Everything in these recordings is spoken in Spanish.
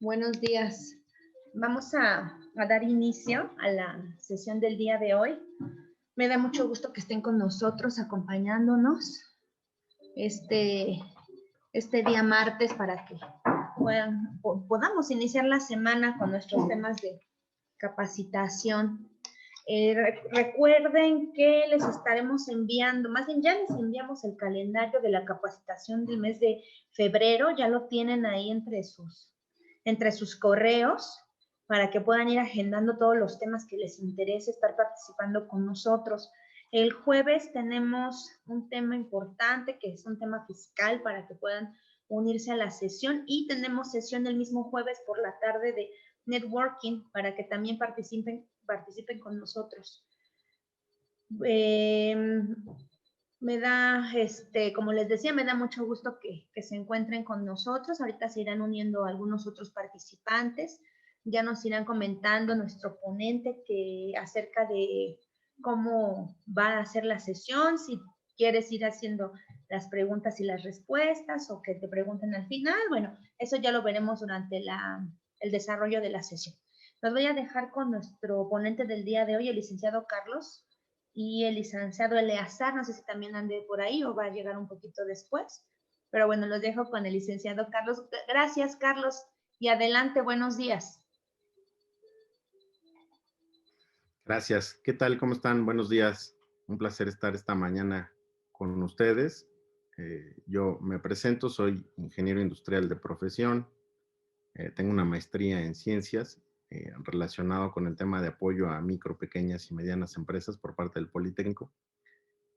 Buenos días. Vamos a dar inicio a la sesión del día de hoy. Me da mucho gusto que estén con nosotros, acompañándonos este día martes para que podamos iniciar la semana con nuestros temas de capacitación. Recuerden que les estaremos enviando, más bien ya les enviamos el calendario de la capacitación del mes de febrero, ya lo tienen ahí entre sus correos para que puedan ir agendando todos los temas que les interese estar participando con nosotros. El jueves tenemos un tema importante que es un tema fiscal para que puedan unirse a la sesión y tenemos sesión el mismo jueves por la tarde de networking para que también participen con nosotros. Me da, como les decía, me da mucho gusto que se encuentren con nosotros. Ahorita se irán uniendo algunos otros participantes. Ya nos irán comentando nuestro ponente acerca de cómo va a ser la sesión, si quieres ir haciendo las preguntas y las respuestas o que te pregunten al final. Bueno, eso ya lo veremos durante el desarrollo de la sesión. Los voy a dejar con nuestro ponente del día de hoy, el licenciado Carlos, y el licenciado Eleazar, no sé si también ande por ahí o va a llegar un poquito después, pero bueno, los dejo con el licenciado Carlos. Gracias, Carlos, y adelante, buenos días. Gracias. ¿Qué tal? ¿Cómo están? Buenos días. Un placer estar esta mañana con ustedes. Yo me presento, soy ingeniero industrial de profesión. Tengo una maestría en ciencias relacionado con el tema de apoyo a micro, pequeñas y medianas empresas por parte del Politécnico.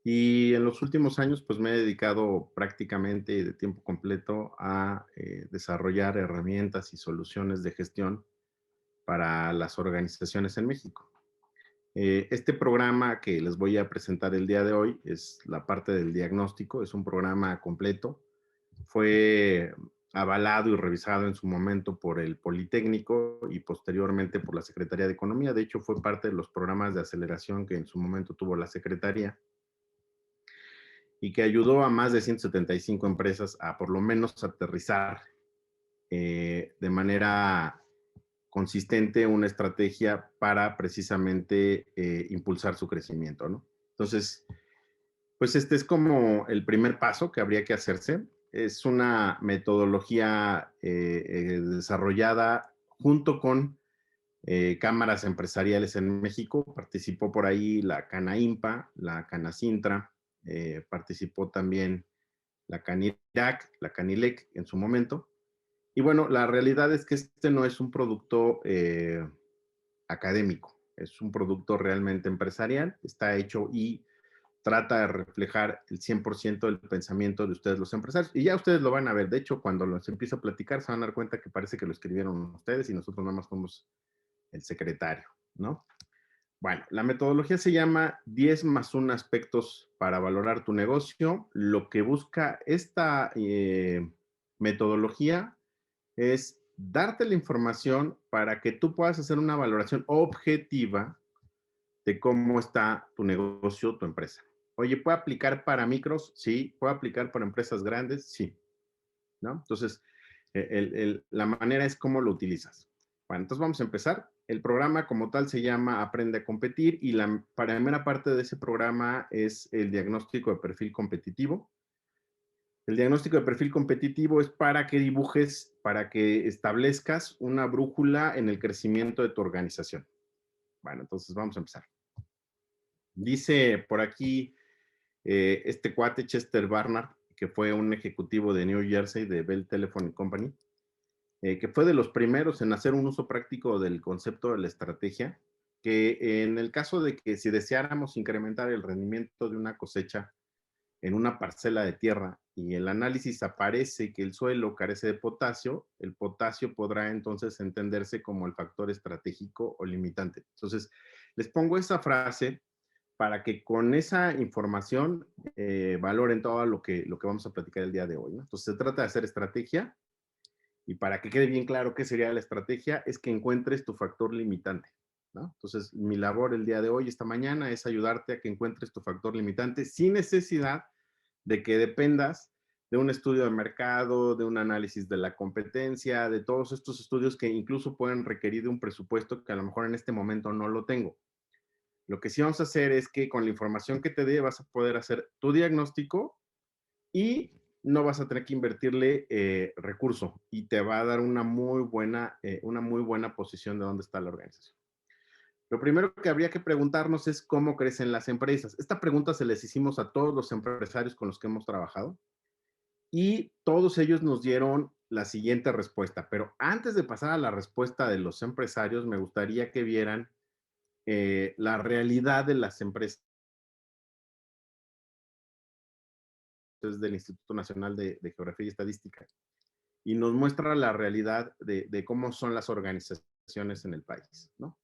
Y en los últimos años, pues me he dedicado prácticamente de tiempo completo a desarrollar herramientas y soluciones de gestión para las organizaciones en México. Este programa que les voy a presentar el día de hoy es la parte del diagnóstico, es un programa completo. Fue avalado y revisado en su momento por el Politécnico y posteriormente por la Secretaría de Economía. De hecho, fue parte de los programas de aceleración que en su momento tuvo la Secretaría y que ayudó a más de 175 empresas a por lo menos aterrizar de manera consistente una estrategia para precisamente impulsar su crecimiento, ¿no? Entonces, pues este es como el primer paso que habría que hacerse. Es una metodología desarrollada junto con cámaras empresariales en México. Participó por ahí la Canaimpa, la Canacintra, participó también la Canirac, la Canilec en su momento. Y bueno, la realidad es que este no es un producto académico, es un producto realmente empresarial, está hecho y trata de reflejar el 100% del pensamiento de ustedes los empresarios. Y ya ustedes lo van a ver, de hecho, cuando los empiezo a platicar se van a dar cuenta que parece que lo escribieron ustedes y nosotros nada más somos el secretario, ¿no? Bueno, la metodología se llama 10 más 1 aspectos para valorar tu negocio. Lo que busca esta metodología es darte la información para que tú puedas hacer una valoración objetiva de cómo está tu negocio, tu empresa. Oye, ¿puede aplicar para micros? Sí. ¿Puede aplicar para empresas grandes? Sí. ¿No? Entonces, la manera es cómo lo utilizas. Bueno, entonces vamos a empezar. El programa como tal se llama Aprende a Competir y la primera parte de ese programa es el diagnóstico de perfil competitivo. El diagnóstico de perfil competitivo es para que dibujes, para que establezcas una brújula en el crecimiento de tu organización. Bueno, entonces vamos a empezar. Dice por aquí este cuate Chester Barnard, que fue un ejecutivo de New Jersey de Bell Telephone Company, que fue de los primeros en hacer un uso práctico del concepto de la estrategia, que en el caso de que si deseáramos incrementar el rendimiento de una cosecha en una parcela de tierra y el análisis aparece que el suelo carece de potasio, el potasio podrá entonces entenderse como el factor estratégico o limitante. Entonces, les pongo esa frase para que con esa información valoren todo lo que vamos a platicar el día de hoy, ¿no? Entonces, se trata de hacer estrategia y para que quede bien claro qué sería la estrategia es que encuentres tu factor limitante, ¿no? Entonces, mi labor el día de hoy, esta mañana, es ayudarte a que encuentres tu factor limitante sin necesidad de que dependas de un estudio de mercado, de un análisis de la competencia, de todos estos estudios que incluso pueden requerir de un presupuesto que a lo mejor en este momento no lo tengo. Lo que sí vamos a hacer es que con la información que te dé vas a poder hacer tu diagnóstico y no vas a tener que invertirle recurso y te va a dar una muy buena posición de dónde está la organización. Lo primero que habría que preguntarnos es cómo crecen las empresas. Esta pregunta se les hicimos a todos los empresarios con los que hemos trabajado y todos ellos nos dieron la siguiente respuesta. Pero antes de pasar a la respuesta de los empresarios, me gustaría que vieran la realidad de las empresas del Instituto Nacional de Geografía y Estadística y nos muestra la realidad de cómo son las organizaciones en el país, ¿no?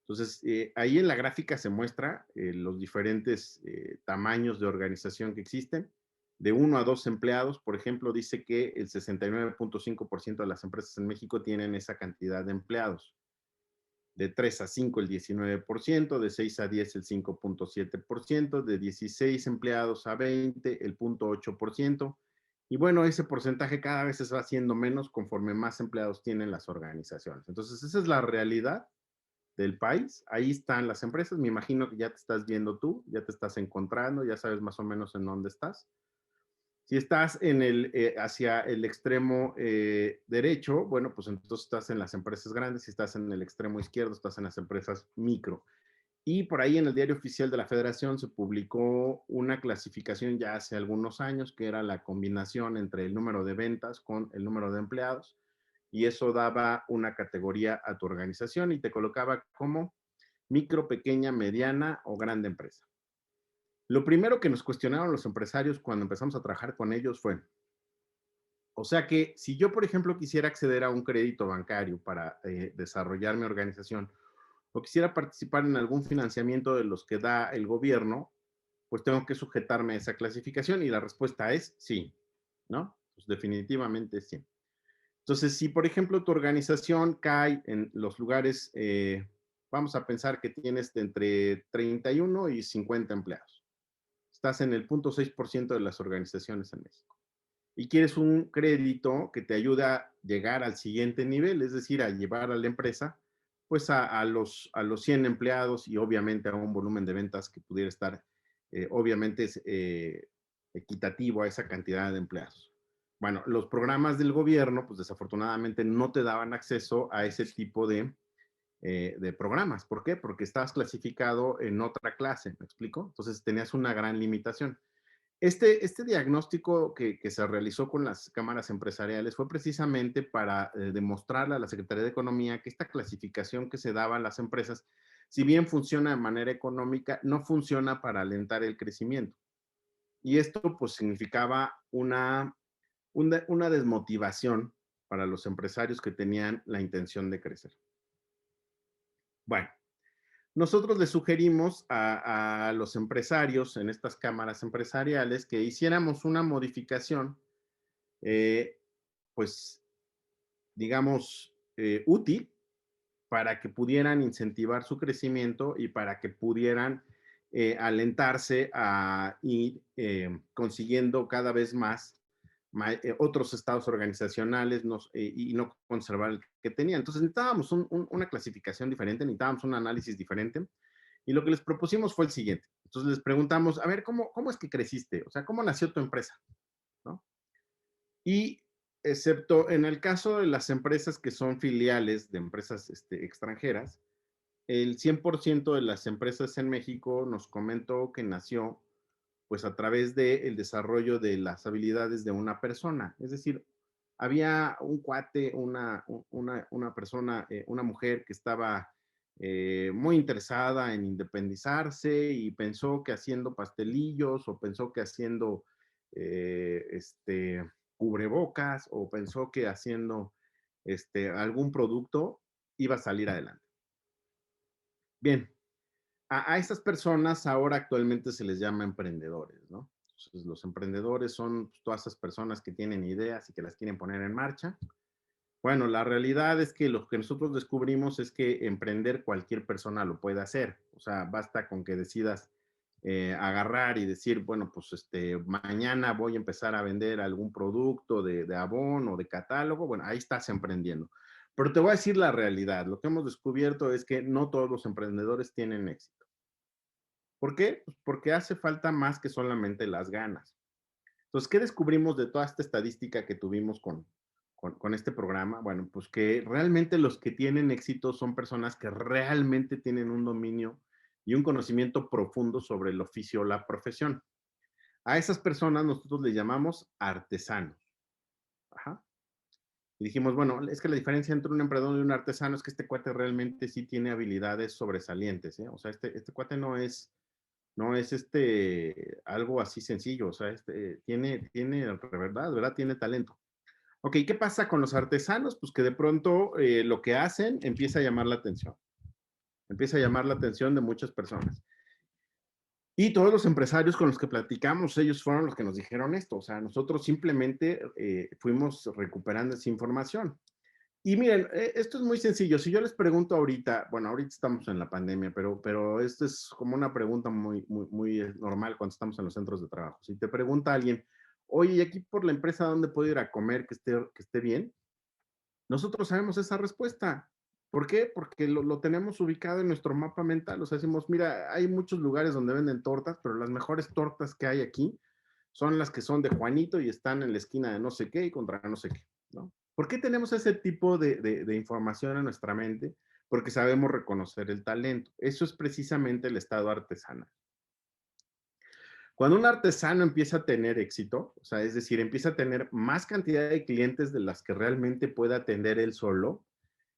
Entonces, ahí en la gráfica se muestra los diferentes tamaños de organización que existen. De 1 a 2 empleados, por ejemplo, dice que el 69.5% de las empresas en México tienen esa cantidad de empleados. De 3 a 5 el 19%, de 6 a 10 el 5.7%, de 16 empleados a 20 el 0.8%. Y bueno, ese porcentaje cada vez se va haciendo menos conforme más empleados tienen las organizaciones. Entonces, esa es la realidad del país. Ahí están las empresas. Me imagino que ya te estás viendo tú, ya te estás encontrando, ya sabes más o menos en dónde estás. Si estás hacia el extremo derecho, bueno, pues entonces estás en las empresas grandes. Si estás en el extremo izquierdo, estás en las empresas micro. Y por ahí en el Diario Oficial de la Federación se publicó una clasificación ya hace algunos años que era la combinación entre el número de ventas con el número de empleados y eso daba una categoría a tu organización y te colocaba como micro, pequeña, mediana o grande empresa. Lo primero que nos cuestionaron los empresarios cuando empezamos a trabajar con ellos fue, o sea que si yo, por ejemplo, quisiera acceder a un crédito bancario para desarrollar mi organización o quisiera participar en algún financiamiento de los que da el gobierno, pues tengo que sujetarme a esa clasificación y la respuesta es sí, ¿no? Pues definitivamente sí. Entonces, si por ejemplo tu organización cae en los lugares, vamos a pensar que tienes de entre 31 y 50 empleados. Estás en el 0.6% de las organizaciones en México. Y quieres un crédito que te ayude a llegar al siguiente nivel, es decir, a llevar a la empresa pues a los 100 empleados y obviamente a un volumen de ventas que pudiera estar obviamente equitativo a esa cantidad de empleados. Bueno, los programas del gobierno, pues desafortunadamente no te daban acceso a ese tipo de programas. ¿Por qué? Porque estabas clasificado en otra clase, ¿me explico? Entonces tenías una gran limitación. Este diagnóstico que se realizó con las cámaras empresariales fue precisamente para demostrarle a la Secretaría de Economía que esta clasificación que se daba a las empresas, si bien funciona de manera económica, no funciona para alentar el crecimiento. Y esto pues significaba una desmotivación para los empresarios que tenían la intención de crecer. Bueno, nosotros le sugerimos a los empresarios en estas cámaras empresariales que hiciéramos una modificación, pues, digamos, útil para que pudieran incentivar su crecimiento y para que pudieran alentarse a ir consiguiendo cada vez más otros estados organizacionales y no conservar el que tenían. Entonces necesitábamos una clasificación diferente, necesitábamos un análisis diferente. Y lo que les propusimos fue el siguiente. Entonces les preguntamos, a ver, ¿cómo es que creciste? O sea, ¿cómo nació tu empresa? ¿No? Y excepto en el caso de las empresas que son filiales de empresas extranjeras, el 100% de las empresas en México nos comentó que nació pues a través del desarrollo de las habilidades de una persona. Es decir, había un cuate, una persona, una mujer que estaba muy interesada en independizarse y pensó que haciendo pastelillos o pensó que haciendo cubrebocas o pensó que haciendo algún producto iba a salir adelante. Bien, a estas personas ahora actualmente se les llama emprendedores, ¿no? Entonces, los emprendedores son pues, todas esas personas que tienen ideas y que las quieren poner en marcha. Bueno, la realidad es que lo que nosotros descubrimos es que emprender cualquier persona lo puede hacer. O sea, basta con que decidas agarrar y decir, bueno, pues mañana voy a empezar a vender algún producto de Avon o de catálogo, bueno, ahí estás emprendiendo. Pero te voy a decir la realidad, lo que hemos descubierto es que no todos los emprendedores tienen éxito. ¿Por qué? Pues porque hace falta más que solamente las ganas. Entonces, ¿qué descubrimos de toda esta estadística que tuvimos con este programa? Bueno, pues que realmente los que tienen éxito son personas que realmente tienen un dominio y un conocimiento profundo sobre el oficio o la profesión. A esas personas nosotros les llamamos artesanos. Ajá. Y dijimos, bueno, es que la diferencia entre un emprendedor y un artesano es que este cuate realmente sí tiene habilidades sobresalientes, ¿eh? O sea, este cuate no es algo así sencillo, o sea, tiene, de verdad, tiene talento. Ok, ¿qué pasa con los artesanos? Pues que de pronto lo que hacen empieza a llamar la atención. Empieza a llamar la atención de muchas personas. Y todos los empresarios con los que platicamos, ellos fueron los que nos dijeron esto. O sea, nosotros simplemente fuimos recuperando esa información. Y miren, esto es muy sencillo. Si yo les pregunto ahorita, bueno, ahorita estamos en la pandemia, pero esto es como una pregunta muy, muy, muy normal cuando estamos en los centros de trabajo. Si te pregunta alguien, oye, ¿y aquí por la empresa dónde puedo ir a comer que esté bien? Nosotros sabemos esa respuesta. ¿Por qué? Porque lo tenemos ubicado en nuestro mapa mental. O sea, decimos, mira, hay muchos lugares donde venden tortas, pero las mejores tortas que hay aquí son las que son de Juanito y están en la esquina de no sé qué y contra no sé qué, ¿no? ¿Por qué tenemos ese tipo de información en nuestra mente? Porque sabemos reconocer el talento. Eso es precisamente el estado artesanal. Cuando un artesano empieza a tener éxito, o sea, es decir, empieza a tener más cantidad de clientes de las que realmente puede atender él solo,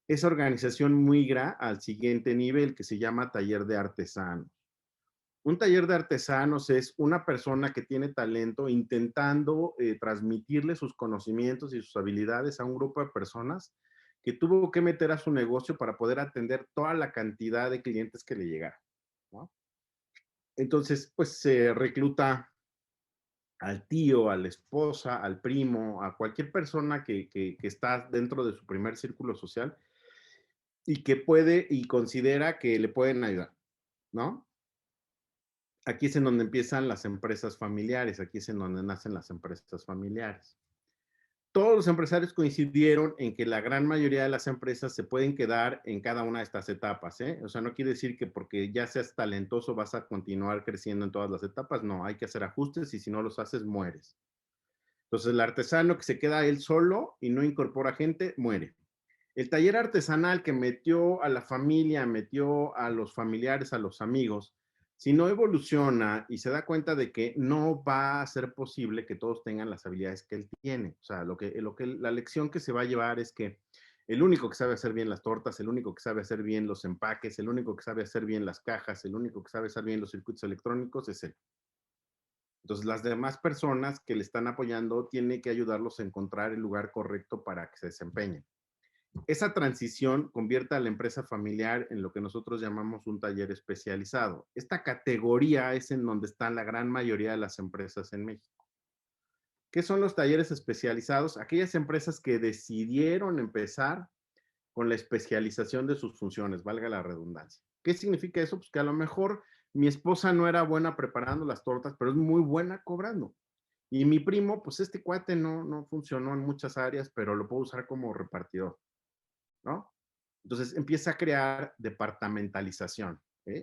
esa organización migra al siguiente nivel que se llama taller de artesanos. Un taller de artesanos es una persona que tiene talento intentando transmitirle sus conocimientos y sus habilidades a un grupo de personas que tuvo que meter a su negocio para poder atender toda la cantidad de clientes que le llegaran, ¿no? Entonces, pues se recluta al tío, a la esposa, al primo, a cualquier persona que está dentro de su primer círculo social y que puede y considera que le pueden ayudar, ¿no? Aquí es en donde empiezan las empresas familiares, aquí es en donde nacen las empresas familiares. Todos los empresarios coincidieron en que la gran mayoría de las empresas se pueden quedar en cada una de estas etapas, ¿eh? O sea, no quiere decir que porque ya seas talentoso vas a continuar creciendo en todas las etapas, no, hay que hacer ajustes y si no los haces, mueres. Entonces, el artesano que se queda él solo y no incorpora gente, muere. El taller artesanal que metió a la familia, metió a los familiares, a los amigos, si no evoluciona y se da cuenta de que no va a ser posible que todos tengan las habilidades que él tiene. O sea, la lección que se va a llevar es que el único que sabe hacer bien las tortas, el único que sabe hacer bien los empaques, el único que sabe hacer bien las cajas, el único que sabe hacer bien los circuitos electrónicos es él. Entonces, las demás personas que le están apoyando tienen que ayudarlos a encontrar el lugar correcto para que se desempeñen. Esa transición convierte a la empresa familiar en lo que nosotros llamamos un taller especializado. Esta categoría es en donde están la gran mayoría de las empresas en México. ¿Qué son los talleres especializados? Aquellas empresas que decidieron empezar con la especialización de sus funciones, valga la redundancia. ¿Qué significa eso? Pues que a lo mejor mi esposa no era buena preparando las tortas, pero es muy buena cobrando. Y mi primo, pues este cuate no funcionó en muchas áreas, pero lo puedo usar como repartidor, ¿no? Entonces empieza a crear departamentalización,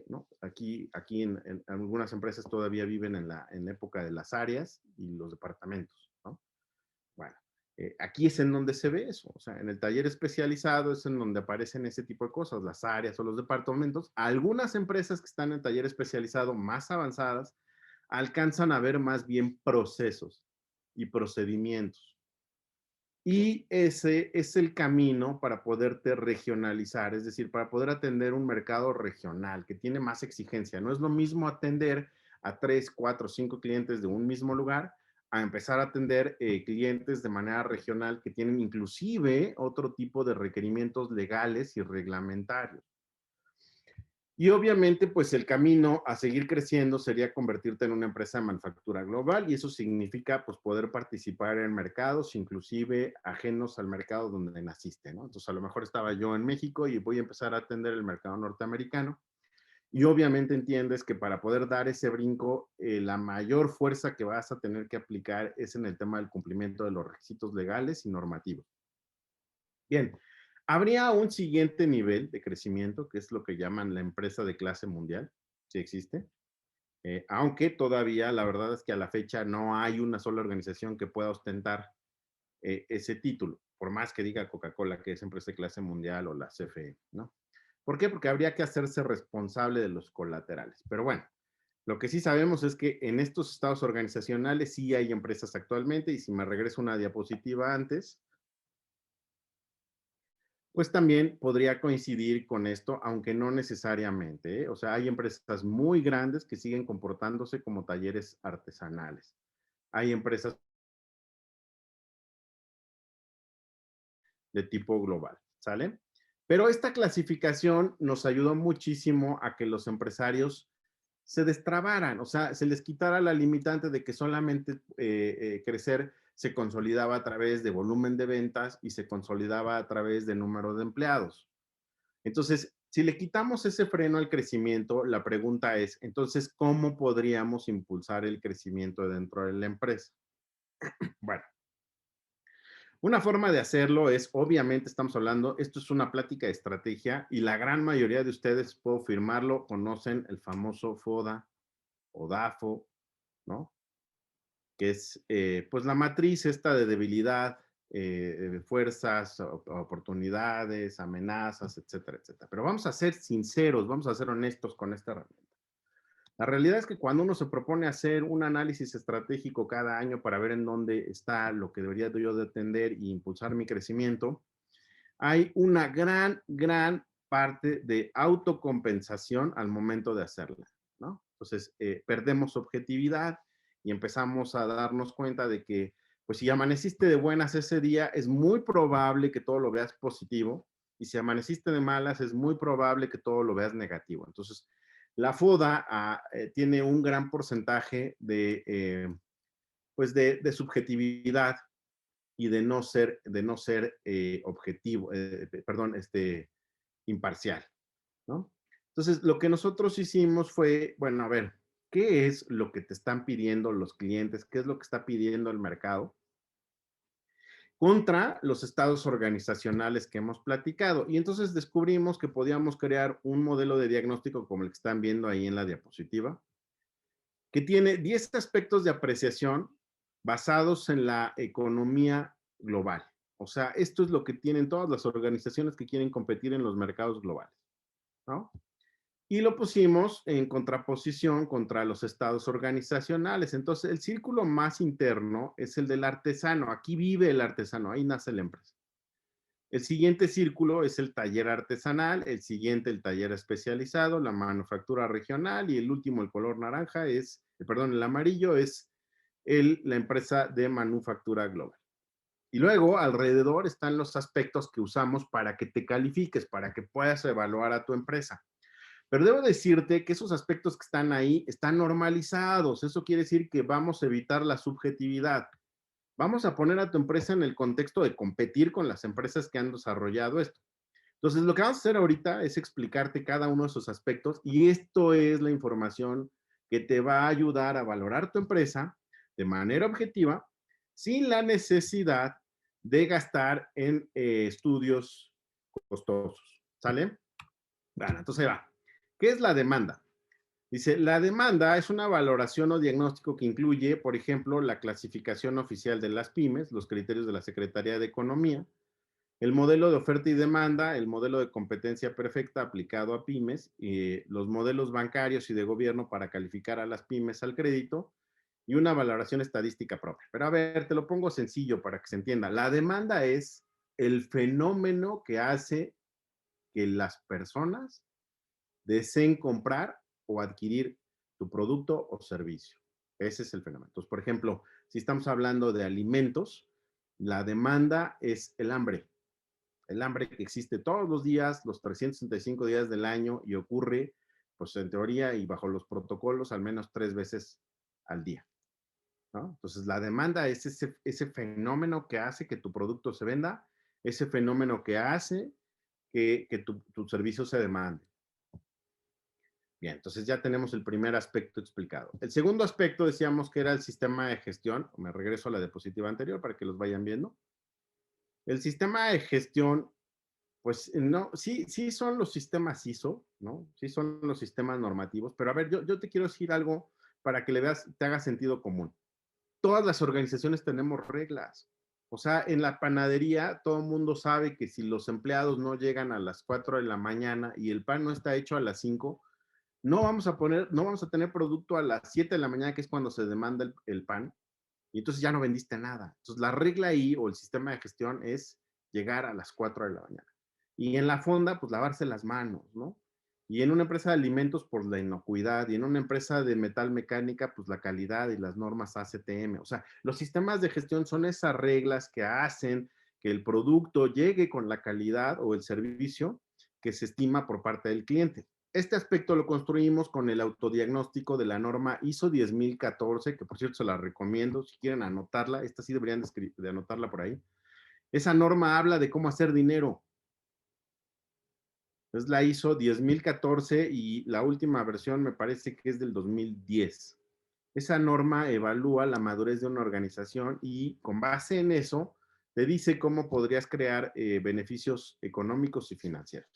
¿no? Aquí en algunas empresas todavía viven en la época de las áreas y los departamentos, ¿no? Bueno, aquí es en donde se ve eso, o sea, en el taller especializado es en donde aparecen ese tipo de cosas, las áreas o los departamentos. Algunas empresas que están en taller especializado más avanzadas alcanzan a ver más bien procesos y procedimientos. Y ese es el camino para poderte regionalizar, es decir, para poder atender un mercado regional que tiene más exigencia. No es lo mismo atender a 3, 4, 5 clientes de un mismo lugar a empezar a atender clientes de manera regional que tienen inclusive otro tipo de requerimientos legales y reglamentarios. Y obviamente, pues el camino a seguir creciendo sería convertirte en una empresa de manufactura global y eso significa pues poder participar en mercados, inclusive ajenos al mercado donde naciste, ¿no? Entonces a lo mejor estaba yo en México y voy a empezar a atender el mercado norteamericano Y obviamente entiendes que para poder dar ese brinco, la mayor fuerza que vas a tener que aplicar es en el tema del cumplimiento de los requisitos legales y normativos. Bien, habría un siguiente nivel de crecimiento, que es lo que llaman la empresa de clase mundial, si existe. Aunque todavía la verdad es que a la fecha no hay una sola organización que pueda ostentar ese título, por más que diga Coca-Cola que es empresa de clase mundial o la CFE, ¿no? ¿Por qué? Porque habría que hacerse responsable de los colaterales. Pero bueno, lo que sí sabemos es que en estos estados organizacionales sí hay empresas actualmente, y si me regreso una diapositiva antes, pues también podría coincidir con esto, aunque no necesariamente, ¿eh? O sea, hay empresas muy grandes que siguen comportándose como talleres artesanales. Hay empresas de tipo global, ¿sale? Pero esta clasificación nos ayudó muchísimo a que los empresarios se destrabaran, o sea, se les quitara la limitante de que solamente crecer se consolidaba a través de volumen de ventas y se consolidaba a través de número de empleados. Entonces, si le quitamos ese freno al crecimiento, la pregunta es, entonces, ¿cómo podríamos impulsar el crecimiento dentro de la empresa? Bueno, una forma de hacerlo es, obviamente estamos hablando, esto es una plática de estrategia y la gran mayoría de ustedes, puedo firmarlo, conocen el famoso FODA o DAFO, ¿no? Que es pues la matriz esta de debilidad, fuerzas, oportunidades, amenazas, etcétera, etcétera. Pero vamos a ser sinceros, vamos a ser honestos con esta herramienta. La realidad es que cuando uno se propone hacer un análisis estratégico cada año para ver en dónde está lo que debería yo de atender e impulsar mi crecimiento, hay una gran parte de autocompensación al momento de hacerla, ¿no? Entonces, perdemos objetividad y empezamos a darnos cuenta de que, pues si amaneciste de buenas ese día, es muy probable que todo lo veas positivo, y si amaneciste de malas, es muy probable que todo lo veas negativo. Entonces, la FODA tiene un gran porcentaje pues de subjetividad y de no ser objetivo, perdón, imparcial, ¿no? Entonces, lo que nosotros hicimos fue, bueno, a ver, ¿qué es lo que te están pidiendo los clientes? ¿Qué es lo que está pidiendo el mercado? Contra los estados organizacionales que hemos platicado. Y entonces descubrimos que podíamos crear un modelo de diagnóstico como el que están viendo ahí en la diapositiva, que tiene 10 aspectos de apreciación basados en la economía global. O sea, esto es lo que tienen todas las organizaciones que quieren competir en los mercados globales, ¿no? Y lo pusimos en contraposición contra los estados organizacionales. Entonces, el círculo más interno es el del artesano. Aquí vive el artesano, ahí nace la empresa. El siguiente círculo es el taller artesanal, el siguiente el taller especializado, la manufactura regional, y el último, el color naranja, es, perdón, el amarillo es la empresa de manufactura global. Y luego alrededor están los aspectos que usamos para que te califiques, para que puedas evaluar a tu empresa. Pero debo decirte que esos aspectos que están ahí están normalizados. Eso quiere decir que vamos a evitar la subjetividad. Vamos a poner a tu empresa en el contexto de competir con las empresas que han desarrollado esto. Entonces, lo que vamos a hacer ahorita es explicarte cada uno de esos aspectos, y esto es la información que te va a ayudar a valorar tu empresa de manera objetiva, sin la necesidad de gastar en estudios costosos. ¿Sale? Bueno, entonces va. ¿Qué es la demanda? Dice, la demanda es una valoración o diagnóstico que incluye, por ejemplo, la clasificación oficial de las pymes, los criterios de la Secretaría de Economía, el modelo de oferta y demanda, el modelo de competencia perfecta aplicado a pymes, los modelos bancarios y de gobierno para calificar a las pymes al crédito, y una valoración estadística propia. Pero a ver, te lo pongo sencillo para que se entienda. La demanda es el fenómeno que hace que las personas deseen comprar o adquirir tu producto o servicio. Ese es el fenómeno. Entonces, por ejemplo, si estamos hablando de alimentos, la demanda es el hambre. El hambre que existe todos los días, los 365 días del año, y ocurre, pues en teoría y bajo los protocolos, al menos 3 veces al día, ¿no? Entonces, la demanda es ese fenómeno que hace que tu producto se venda, ese fenómeno que hace que tu servicio se demande. Bien, entonces ya tenemos el primer aspecto explicado. El segundo aspecto decíamos que era el sistema de gestión. Me regreso a la diapositiva anterior para que los vayan viendo. El sistema de gestión, pues no, sí, sí son los sistemas ISO, ¿no? Sí son los sistemas normativos, pero a ver, yo te quiero decir algo para que le veas, te haga sentido común. Todas las organizaciones tenemos reglas. O sea, en la panadería todo el mundo sabe que si los empleados no llegan a las 4 de la mañana y el pan no está hecho a las 5, no vamos a tener producto a las 7 de la mañana, que es cuando se demanda el pan, y entonces ya no vendiste nada. Entonces la regla ahí o el sistema de gestión es llegar a las 4 de la mañana. Y en la fonda, pues lavarse las manos, ¿no? Y en una empresa de alimentos, pues la inocuidad. Y en una empresa de metal mecánica, pues la calidad y las normas ACTM. O sea, los sistemas de gestión son esas reglas que hacen que el producto llegue con la calidad o el servicio que se estima por parte del cliente. Este aspecto lo construimos con el autodiagnóstico de la norma ISO 10014, que por cierto se la recomiendo, si quieren anotarla, esta sí deberían de anotarla por ahí. Esa norma habla de cómo hacer dinero. Es la ISO 10014 y la última versión me parece que es del 2010. Esa norma evalúa la madurez de una organización y con base en eso te dice cómo podrías crear beneficios económicos y financieros.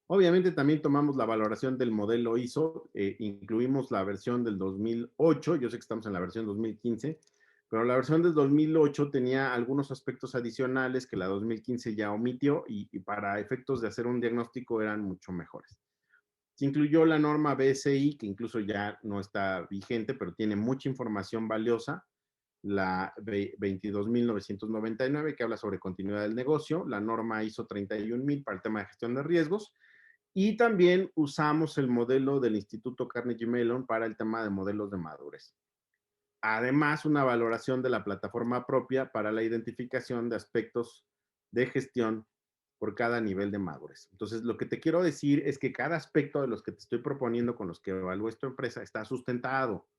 Obviamente también tomamos la valoración del modelo ISO, incluimos la versión del 2008, yo sé que estamos en la versión 2015, pero la versión del 2008 tenía algunos aspectos adicionales que la 2015 ya omitió y para efectos de hacer un diagnóstico eran mucho mejores. Se incluyó la norma BSI, que incluso ya no está vigente, pero tiene mucha información valiosa, la 22.999, que habla sobre continuidad del negocio, la norma ISO 31000 para el tema de gestión de riesgos, y también usamos el modelo del Instituto Carnegie Mellon para el tema de modelos de madurez. Además, una valoración de la plataforma propia para la identificación de aspectos de gestión por cada nivel de madurez. Entonces, lo que te quiero decir es que cada aspecto de los que te estoy proponiendo con los que evalúes tu empresa está sustentado,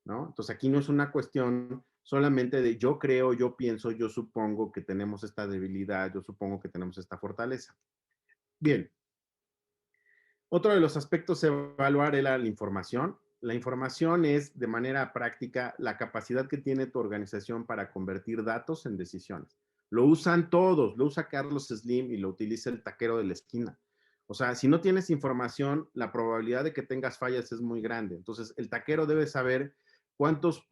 ¿no? Entonces, aquí no es una cuestión solamente de yo creo, yo pienso, yo supongo que tenemos esta debilidad, yo supongo que tenemos esta fortaleza. Bien, otro de los aspectos a evaluar era la información. La información es, de manera práctica, la capacidad que tiene tu organización para convertir datos en decisiones. Lo usan todos, lo usa Carlos Slim y lo utiliza el taquero de la esquina. O sea, si no tienes información, la probabilidad de que tengas fallas es muy grande. Entonces, el taquero debe saber cuántos,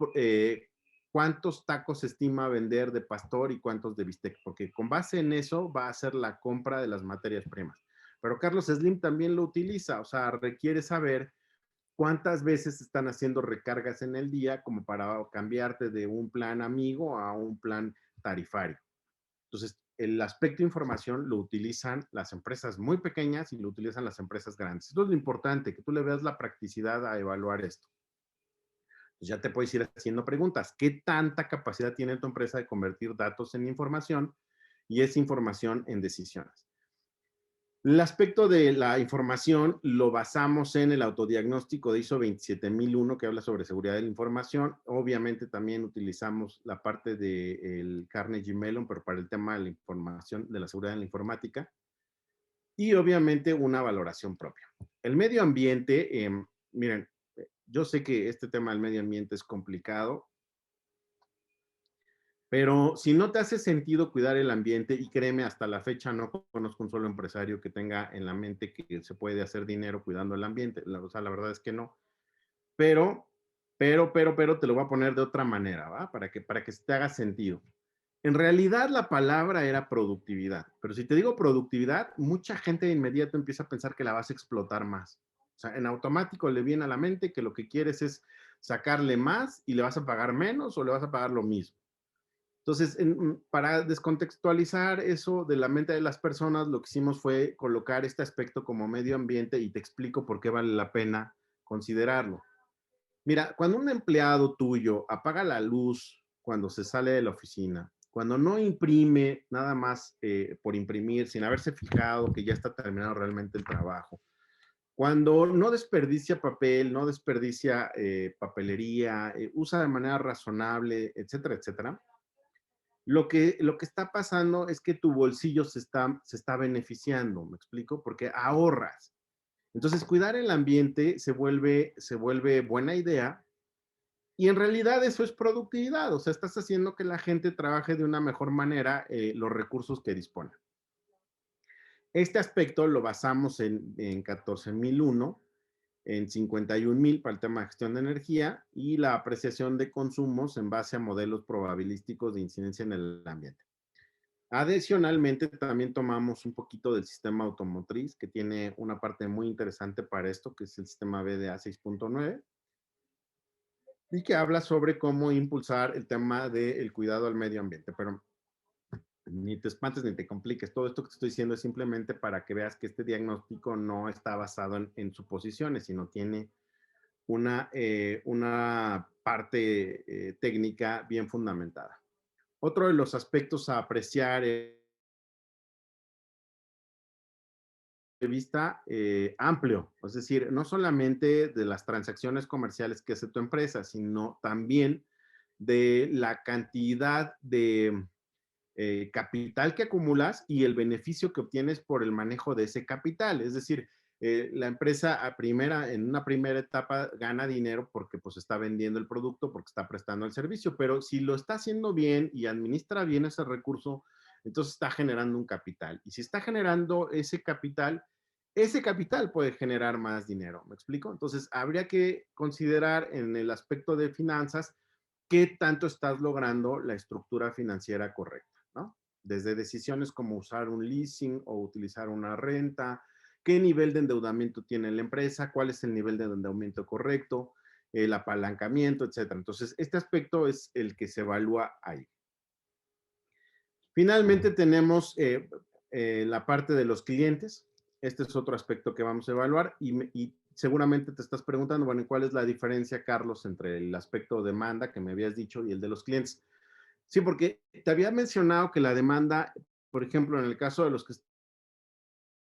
cuántos tacos estima vender de pastor y cuántos de bistec, porque con base en eso va a hacer la compra de las materias primas. Pero Carlos Slim también lo utiliza, o sea, requiere saber cuántas veces están haciendo recargas en el día como para cambiarte de un plan amigo a un plan tarifario. Entonces, el aspecto de información lo utilizan las empresas muy pequeñas y lo utilizan las empresas grandes. Esto es lo importante, que tú le veas la practicidad a evaluar esto. Pues ya te puedes ir haciendo preguntas. ¿Qué tanta capacidad tiene tu empresa de convertir datos en información y esa información en decisiones? El aspecto de la información lo basamos en el autodiagnóstico de ISO 27001 que habla sobre seguridad de la información. Obviamente también utilizamos la parte del Carnegie Mellon, pero para el tema de la información, de la seguridad en la informática. Y obviamente una valoración propia. El medio ambiente, miren, yo sé que este tema del medio ambiente es complicado, pero si no te hace sentido cuidar el ambiente, y créeme, hasta la fecha no conozco un solo empresario que tenga en la mente que se puede hacer dinero cuidando el ambiente. O sea, la verdad es que no. Pero, te lo voy a poner de otra manera, ¿va? Para que te haga sentido. En realidad la palabra era productividad, pero si te digo productividad, mucha gente de inmediato empieza a pensar que la vas a explotar más. O sea, en automático le viene a la mente que lo que quieres es sacarle más y le vas a pagar menos o le vas a pagar lo mismo. Entonces, para descontextualizar eso de la mente de las personas, lo que hicimos fue colocar este aspecto como medio ambiente y te explico por qué vale la pena considerarlo. Mira, cuando un empleado tuyo apaga la luz cuando se sale de la oficina, cuando no imprime nada más por imprimir, sin haberse fijado que ya está terminado realmente el trabajo, cuando no desperdicia papel, no desperdicia papelería, usa de manera razonable, etcétera, etcétera, lo que está pasando es que tu bolsillo se está beneficiando, ¿me explico? Porque ahorras. Entonces, cuidar el ambiente se vuelve buena idea y en realidad eso es productividad, o sea, estás haciendo que la gente trabaje de una mejor manera los recursos que dispone. Este aspecto lo basamos en 14.001, en 51.000 para el tema de gestión de energía y la apreciación de consumos en base a modelos probabilísticos de incidencia en el ambiente. Adicionalmente, también tomamos un poquito del sistema automotriz, que tiene una parte muy interesante para esto, que es el sistema BDA 6.9, y que habla sobre cómo impulsar el tema del cuidado al medio ambiente. Pero ni te espantes ni te compliques. Todo esto que te estoy diciendo es simplemente para que veas que este diagnóstico no está basado en suposiciones, sino tiene una parte técnica bien fundamentada. Otro de los aspectos a apreciar de vista amplio, es decir, no solamente de las transacciones comerciales que hace tu empresa, sino también de la cantidad de capital que acumulas y el beneficio que obtienes por el manejo de ese capital. Es decir, la empresa en una primera etapa gana dinero porque pues está vendiendo el producto, porque está prestando el servicio, pero si lo está haciendo bien y administra bien ese recurso, entonces está generando un capital. Y si está generando ese capital puede generar más dinero. ¿Me explico? Entonces, habría que considerar en el aspecto de finanzas qué tanto estás logrando la estructura financiera correcta, ¿no? Desde decisiones como usar un leasing o utilizar una renta, qué nivel de endeudamiento tiene la empresa, cuál es el nivel de endeudamiento correcto, el apalancamiento, etcétera. Entonces, este aspecto es el que se evalúa ahí. Finalmente tenemos la parte de los clientes. Este es otro aspecto que vamos a evaluar y seguramente te estás preguntando, bueno, ¿cuál es la diferencia, Carlos, entre el aspecto de demanda que me habías dicho y el de los clientes? Sí, porque te había mencionado que la demanda, por ejemplo, en el caso de los que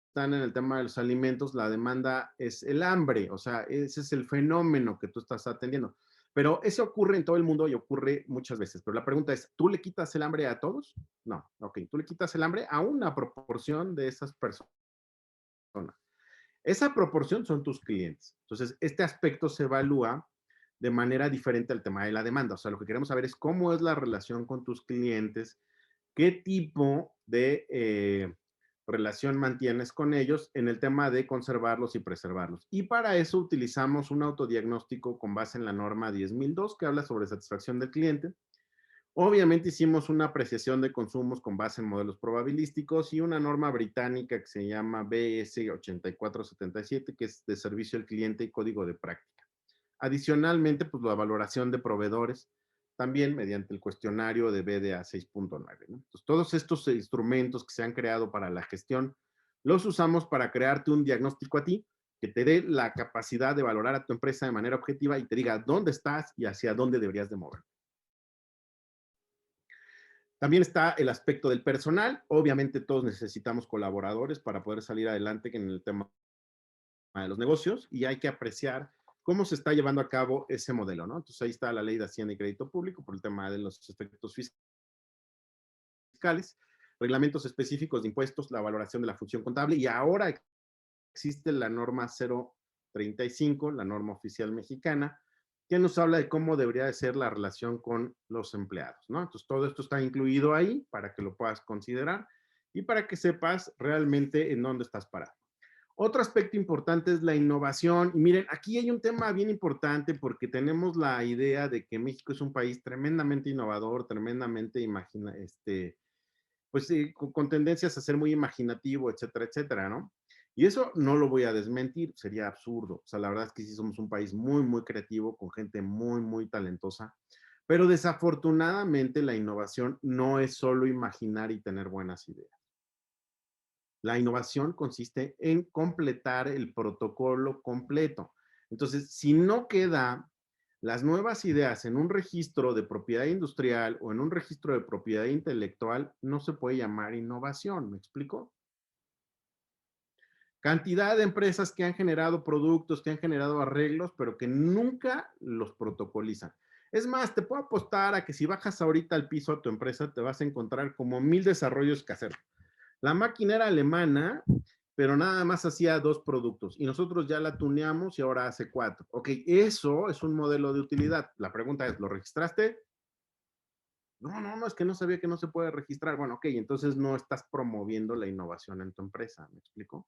están en el tema de los alimentos, la demanda es el hambre, o sea, ese es el fenómeno que tú estás atendiendo. Pero eso ocurre en todo el mundo y ocurre muchas veces. Pero la pregunta es, ¿tú le quitas el hambre a todos? No, ok, tú le quitas el hambre a una proporción de esas personas. Esa proporción son tus clientes. Entonces, este aspecto se evalúa de manera diferente al tema de la demanda. O sea, lo que queremos saber es cómo es la relación con tus clientes, qué tipo de relación mantienes con ellos en el tema de conservarlos y preservarlos. Y para eso utilizamos un autodiagnóstico con base en la norma 10.002 que habla sobre satisfacción del cliente. Obviamente hicimos una apreciación de consumos con base en modelos probabilísticos y una norma británica que se llama BS 8477, que es de servicio al cliente y código de práctica. Adicionalmente, pues la valoración de proveedores, también mediante el cuestionario de BDA 6.9, ¿no? Entonces, todos estos instrumentos que se han creado para la gestión, los usamos para crearte un diagnóstico a ti, que te dé la capacidad de valorar a tu empresa de manera objetiva y te diga dónde estás y hacia dónde deberías de mover. También está el aspecto del personal. Obviamente todos necesitamos colaboradores para poder salir adelante en el tema de los negocios y hay que apreciar cómo se está llevando a cabo ese modelo, ¿no? Entonces ahí está la ley de Hacienda y Crédito Público por el tema de los efectos fiscales, reglamentos específicos de impuestos, la valoración de la función contable y ahora existe la norma 035, la norma oficial mexicana, que nos habla de cómo debería de ser la relación con los empleados, ¿no? Entonces, todo esto está incluido ahí para que lo puedas considerar y para que sepas realmente en dónde estás parado. Otro aspecto importante es la innovación. Y miren, aquí hay un tema bien importante porque tenemos la idea de que México es un país tremendamente innovador, tremendamente pues con tendencias a ser muy imaginativo, etcétera, etcétera, ¿no? Y eso no lo voy a desmentir, sería absurdo. O sea, la verdad es que sí somos un país muy, muy creativo, con gente muy, muy talentosa. Pero desafortunadamente la innovación no es solo imaginar y tener buenas ideas. La innovación consiste en completar el protocolo completo. Entonces, si no queda las nuevas ideas en un registro de propiedad industrial o en un registro de propiedad intelectual, no se puede llamar innovación. ¿Me explico? Cantidad de empresas que han generado productos, que han generado arreglos, pero que nunca los protocolizan. Es más, te puedo apostar a que si bajas ahorita al piso a tu empresa, te vas a encontrar como 1000 desarrollos caseros. La máquina era alemana pero nada más hacía 2 productos y nosotros ya la tuneamos y ahora hace 4. Ok, eso es un modelo de utilidad. La pregunta es, ¿lo registraste? No, es que no sabía que no se puede registrar. Bueno, ok, entonces no estás promoviendo la innovación en tu empresa, ¿me explico?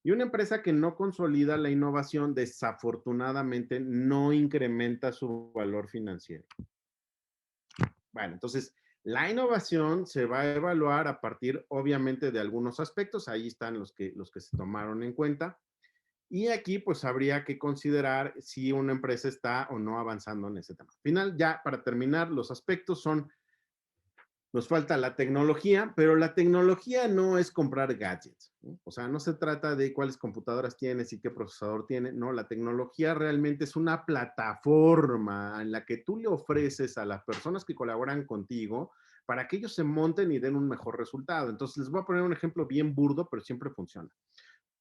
Y una empresa que no consolida la innovación, desafortunadamente, no incrementa su valor financiero. Bueno, entonces, la innovación se va a evaluar a partir, obviamente, de algunos aspectos. Ahí están los que se tomaron en cuenta. Y aquí, pues, habría que considerar si una empresa está o no avanzando en ese tema. Al final, ya para terminar, los aspectos son nos falta la tecnología, pero la tecnología no es comprar gadgets, ¿no? O sea, no se trata de cuáles computadoras tienes y qué procesador tiene, no, la tecnología realmente es una plataforma en la que tú le ofreces a las personas que colaboran contigo para que ellos se monten y den un mejor resultado. Entonces, les voy a poner un ejemplo bien burdo, pero siempre funciona.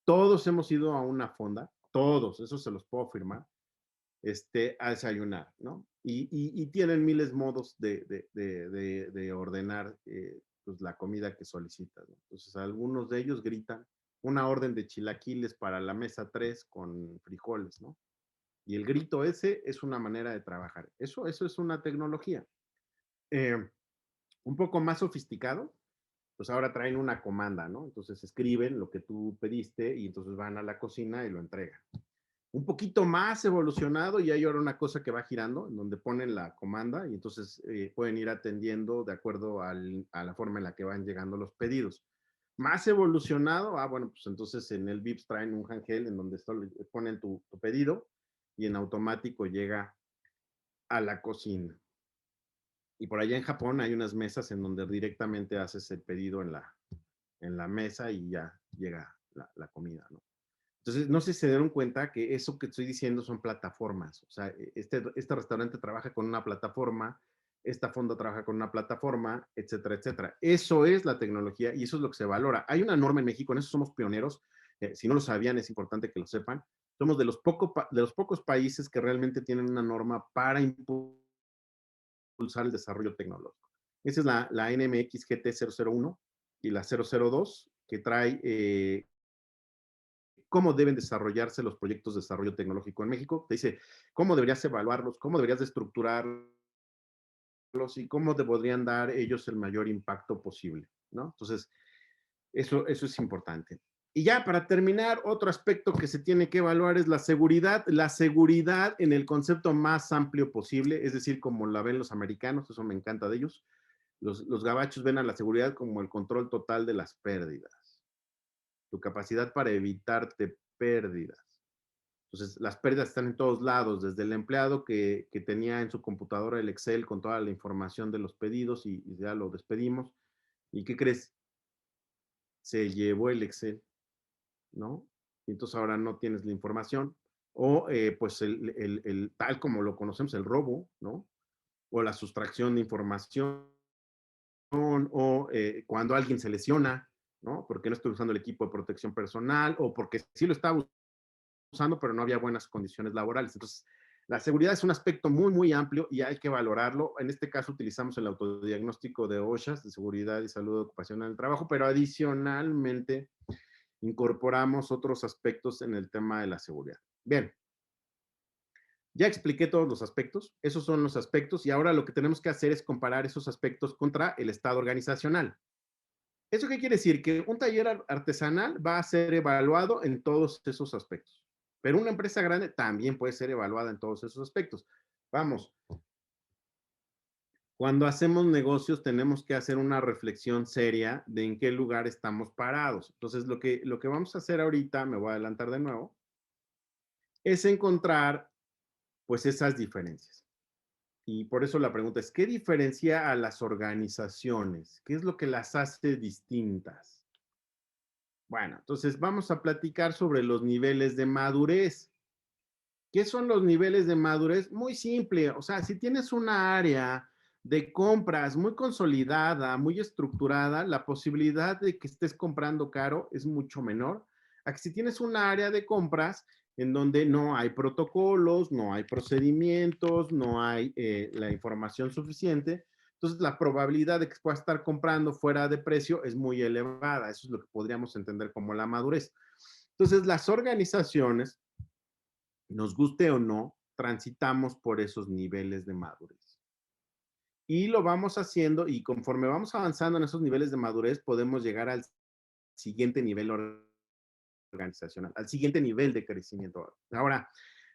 Todos hemos ido a una fonda, todos, eso se los puedo afirmar, a desayunar, ¿no? Y tienen miles modos de ordenar pues, la comida que solicitas, ¿no? Entonces, algunos de ellos gritan una orden de chilaquiles para la mesa 3 con frijoles, ¿no? Y el grito ese es una manera de trabajar. Eso es una tecnología. Eh, un poco más sofisticado, pues ahora traen una comanda, ¿no? Entonces escriben lo que tú pediste y entonces van a la cocina y lo entregan. Un poquito más evolucionado y hay ahora una cosa que va girando en donde ponen la comanda y entonces pueden ir atendiendo de acuerdo a la forma en la que van llegando los pedidos. Más evolucionado, bueno, pues entonces en el VIPS traen un handheld en donde ponen tu pedido y en automático llega a la cocina. Y por allá en Japón hay unas mesas en donde directamente haces el pedido en la mesa y ya llega la comida, ¿no? Entonces, no sé si se dieron cuenta que eso que estoy diciendo son plataformas. O sea, este restaurante trabaja con una plataforma, esta fonda trabaja con una plataforma, etcétera, etcétera. Eso es la tecnología y eso es lo que se valora. Hay una norma en México, en eso somos pioneros. Si no lo sabían, es importante que lo sepan. Somos de los pocos países que realmente tienen una norma para impulsar el desarrollo tecnológico. Esa es la NMX GT 001 y la 002, que trae cómo deben desarrollarse los proyectos de desarrollo tecnológico en México. Te dice cómo deberías evaluarlos, cómo deberías de estructurarlos y cómo te podrían dar ellos el mayor impacto posible, ¿no? Entonces, eso es importante. Y ya para terminar, otro aspecto que se tiene que evaluar es la seguridad en el concepto más amplio posible, es decir, como la ven los americanos, eso me encanta de ellos. Los gabachos ven a la seguridad como el control total de las pérdidas, tu capacidad para evitarte pérdidas. Entonces, las pérdidas están en todos lados, desde el empleado que tenía en su computadora el Excel con toda la información de los pedidos y ya lo despedimos. ¿Y qué crees? Se llevó el Excel, ¿no? Y entonces ahora no tienes la información. O pues tal como lo conocemos, el robo, ¿no? O la sustracción de información, o cuando alguien se lesiona, ¿no? Porque no estoy usando el equipo de protección personal, o porque sí lo estaba usando, pero no había buenas condiciones laborales. Entonces, la seguridad es un aspecto muy, muy amplio y hay que valorarlo. En este caso utilizamos el autodiagnóstico de OSHA, de seguridad y salud ocupacional en el trabajo, pero adicionalmente incorporamos otros aspectos en el tema de la seguridad. Bien, ya expliqué todos los aspectos, esos son los aspectos y ahora lo que tenemos que hacer es comparar esos aspectos contra el estado organizacional. ¿Eso qué quiere decir? Que un taller artesanal va a ser evaluado en todos esos aspectos, pero una empresa grande también puede ser evaluada en todos esos aspectos. Vamos, cuando hacemos negocios tenemos que hacer una reflexión seria de en qué lugar estamos parados. Entonces, lo que vamos a hacer ahorita, me voy a adelantar de nuevo, es encontrar pues esas diferencias. Y por eso la pregunta es, ¿qué diferencia a las organizaciones? ¿Qué es lo que las hace distintas? Bueno, entonces vamos a platicar sobre los niveles de madurez. ¿Qué son los niveles de madurez? Muy simple, o sea, si tienes una área de compras muy consolidada, muy estructurada, la posibilidad de que estés comprando caro es mucho menor a que si tienes una área de compras en donde no hay protocolos, no hay procedimientos, no hay la información suficiente. Entonces, la probabilidad de que pueda estar comprando fuera de precio es muy elevada. Eso es lo que podríamos entender como la madurez. Entonces, las organizaciones, nos guste o no, transitamos por esos niveles de madurez. Y lo vamos haciendo y conforme vamos avanzando en esos niveles de madurez, podemos llegar al siguiente nivel organizacional, al siguiente nivel de crecimiento. Ahora,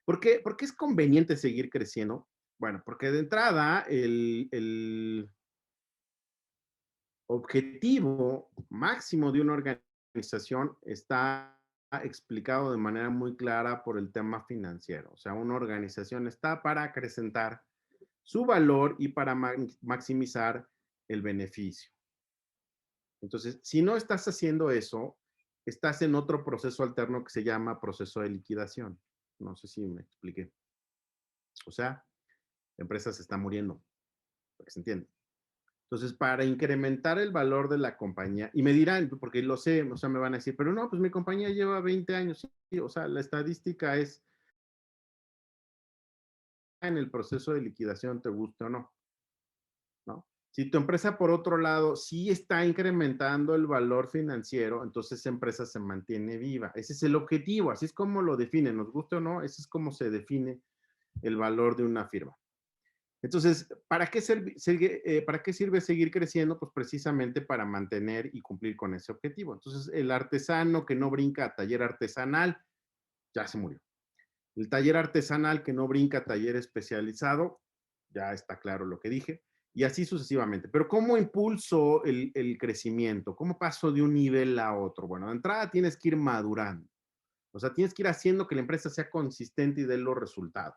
¿por qué es conveniente seguir creciendo? Bueno, porque de entrada el objetivo máximo de una organización está explicado de manera muy clara por el tema financiero. O sea, una organización está para acrecentar su valor y para maximizar el beneficio. Entonces, si no estás haciendo eso, estás en otro proceso alterno que se llama proceso de liquidación. No sé si me expliqué. O sea, la empresa se está muriendo, para que se entienda. Entonces, para incrementar el valor de la compañía, y me dirán, porque lo sé, o sea, me van a decir, pero no, pues mi compañía lleva 20 años, sí, o sea, la estadística es en el proceso de liquidación, te guste o no, ¿no? Si tu empresa, por otro lado, sí está incrementando el valor financiero, entonces esa empresa se mantiene viva. Ese es el objetivo, así es como lo definen, nos guste o no, ese es como se define el valor de una firma. Entonces, ¿para qué sirve seguir creciendo? Pues precisamente para mantener y cumplir con ese objetivo. Entonces, el artesano que no brinca a taller artesanal, ya se murió. El taller artesanal que no brinca a taller especializado, ya está claro lo que dije, y así sucesivamente. Pero ¿cómo impulso el crecimiento? ¿Cómo paso de un nivel a otro? Bueno, de entrada tienes que ir madurando. O sea, tienes que ir haciendo que la empresa sea consistente y dé los resultados.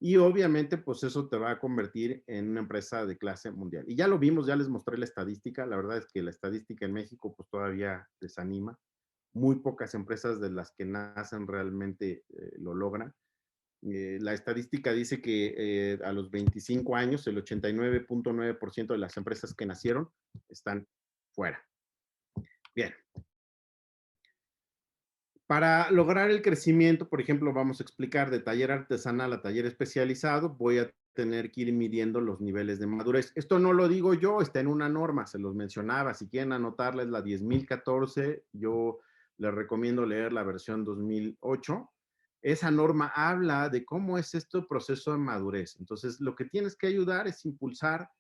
Y obviamente, pues eso te va a convertir en una empresa de clase mundial. Y ya lo vimos, ya les mostré la estadística. La verdad es que la estadística en México, pues todavía desanima. Muy pocas empresas de las que nacen realmente lo logran. La estadística dice que a los 25 años, el 89.9% de las empresas que nacieron están fuera. Bien. Para lograr el crecimiento, por ejemplo, vamos a explicar de taller artesanal a taller especializado, voy a tener que ir midiendo los niveles de madurez. Esto no lo digo yo, está en una norma, se los mencionaba. Si quieren anotarla, es la 10.014. Yo les recomiendo leer la versión 2008. Esa norma habla de cómo es este proceso de madurez. Entonces, lo que tienes que ayudar es impulsar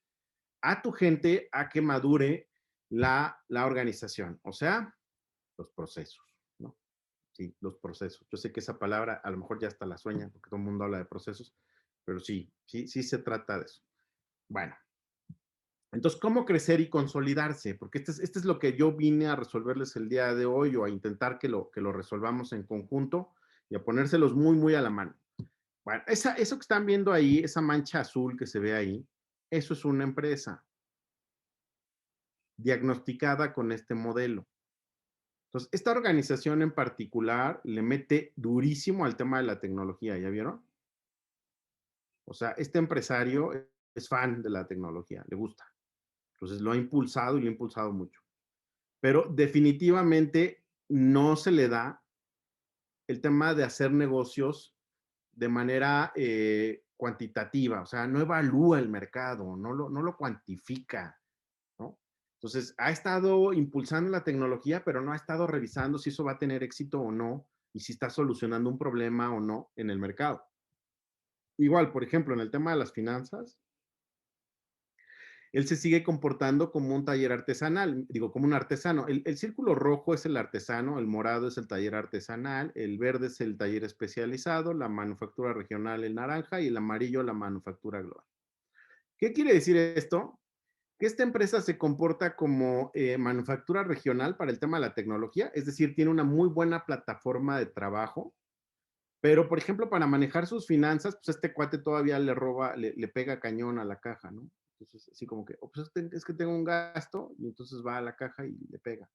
a tu gente a que madure la organización, o sea, los procesos, ¿no? Sí, los procesos. Yo sé que esa palabra a lo mejor ya hasta la sueña, porque todo el mundo habla de procesos, pero sí se trata de eso. Bueno, entonces, ¿cómo crecer y consolidarse? Porque este es lo que yo vine a resolverles el día de hoy o a intentar que lo resolvamos en conjunto y a ponérselos muy, muy a la mano. Bueno, eso que están viendo ahí, esa mancha azul que se ve ahí, eso es una empresa diagnosticada con este modelo. Entonces, esta organización en particular le mete durísimo al tema de la tecnología, ¿ya vieron? O sea, este empresario es fan de la tecnología, le gusta. Entonces, lo ha impulsado y lo ha impulsado mucho. Pero definitivamente no se le da el tema de hacer negocios de manera cuantitativa, o sea, no evalúa el mercado, no lo cuantifica, ¿no? Entonces, ha estado impulsando la tecnología, pero no ha estado revisando si eso va a tener éxito o no y si está solucionando un problema o no en el mercado. Igual, por ejemplo, en el tema de las finanzas, él se sigue comportando como un taller artesanal, digo, como un artesano. El círculo rojo es el artesano, el morado es el taller artesanal, el verde es el taller especializado, la manufactura regional el naranja y el amarillo la manufactura global. ¿Qué quiere decir esto? Que esta empresa se comporta como manufactura regional para el tema de la tecnología, es decir, tiene una muy buena plataforma de trabajo, pero por ejemplo, para manejar sus finanzas, pues este cuate todavía le roba, le pega cañón a la caja, ¿no? Entonces, así como que, oh, pues es que tengo un gasto y entonces va a la caja y le pega,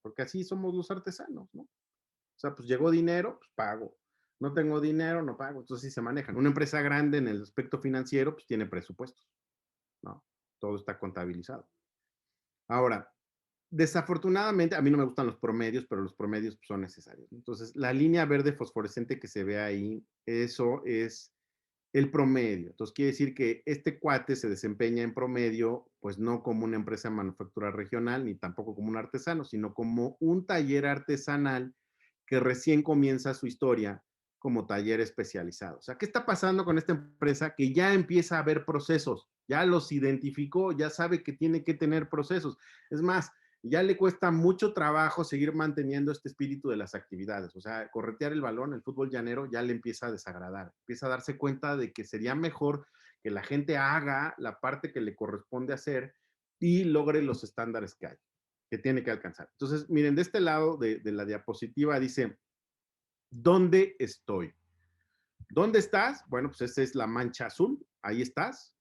porque así somos los artesanos, ¿no? O sea, pues llegó dinero, pues pago. No tengo dinero, no pago. Entonces sí se manejan. Una empresa grande en el aspecto financiero, pues tiene presupuestos, ¿no? Todo está contabilizado. Ahora, desafortunadamente, a mí no me gustan los promedios, pero los promedios pues, son necesarios. Entonces, la línea verde fosforescente que se ve ahí, eso es el promedio. Entonces, quiere decir que este cuate se desempeña en promedio, pues no como una empresa de manufactura regional, ni tampoco como un artesano, sino como un taller artesanal que recién comienza su historia como taller especializado. O sea, ¿qué está pasando con esta empresa? Que ya empieza a haber procesos, ya los identificó, ya sabe que tiene que tener procesos. Es más, ya le cuesta mucho trabajo seguir manteniendo este espíritu de las actividades. O sea, corretear el balón, el fútbol llanero, ya le empieza a desagradar. Empieza a darse cuenta de que sería mejor que la gente haga la parte que le corresponde hacer y logre los estándares que hay, que tiene que alcanzar. Entonces, miren, de este lado de la diapositiva dice, ¿dónde estoy? ¿Dónde estás? Bueno, pues esa es la mancha azul, ahí estás.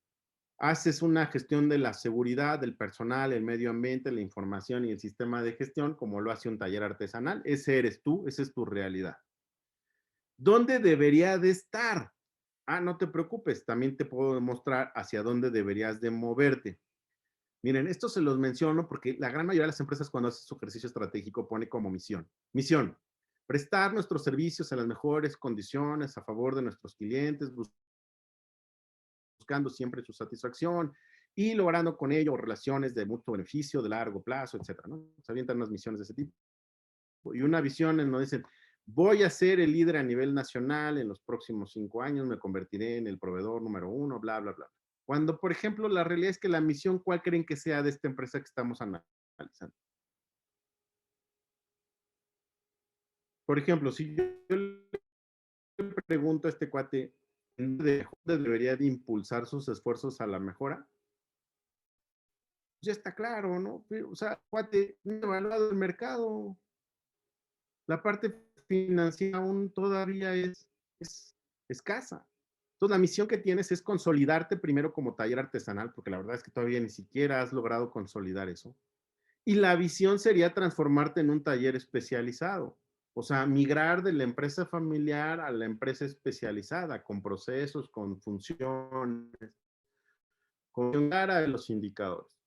Haces una gestión de la seguridad, del personal, el medio ambiente, la información y el sistema de gestión, como lo hace un taller artesanal. Ese eres tú, esa es tu realidad. ¿Dónde debería de estar? Ah, no te preocupes, también te puedo demostrar hacia dónde deberías de moverte. Miren, esto se los menciono porque la gran mayoría de las empresas cuando hace su ejercicio estratégico pone como misión, prestar nuestros servicios en las mejores condiciones a favor de nuestros clientes, buscando siempre su satisfacción y logrando con ello relaciones de mutuo beneficio, de largo plazo, etcétera, ¿no? Se avientan unas misiones de ese tipo. Y una visión en donde dicen, voy a ser el líder a nivel nacional en los próximos 5 años, me convertiré en el proveedor número uno, bla, bla, bla. Cuando, por ejemplo, la realidad es que la misión, ¿cuál creen que sea de esta empresa que estamos analizando? Por ejemplo, si yo le pregunto a este cuate, ¿dónde debería de impulsar sus esfuerzos a la mejora? Ya está claro, ¿no? O sea, cuate, no ha evaluado el mercado. La parte financiera aún todavía es escasa. Entonces, la misión que tienes es consolidarte primero como taller artesanal, porque la verdad es que todavía ni siquiera has logrado consolidar eso. Y la visión sería transformarte en un taller especializado. O sea, migrar de la empresa familiar a la empresa especializada, con procesos, con funciones, con llegar a los indicadores.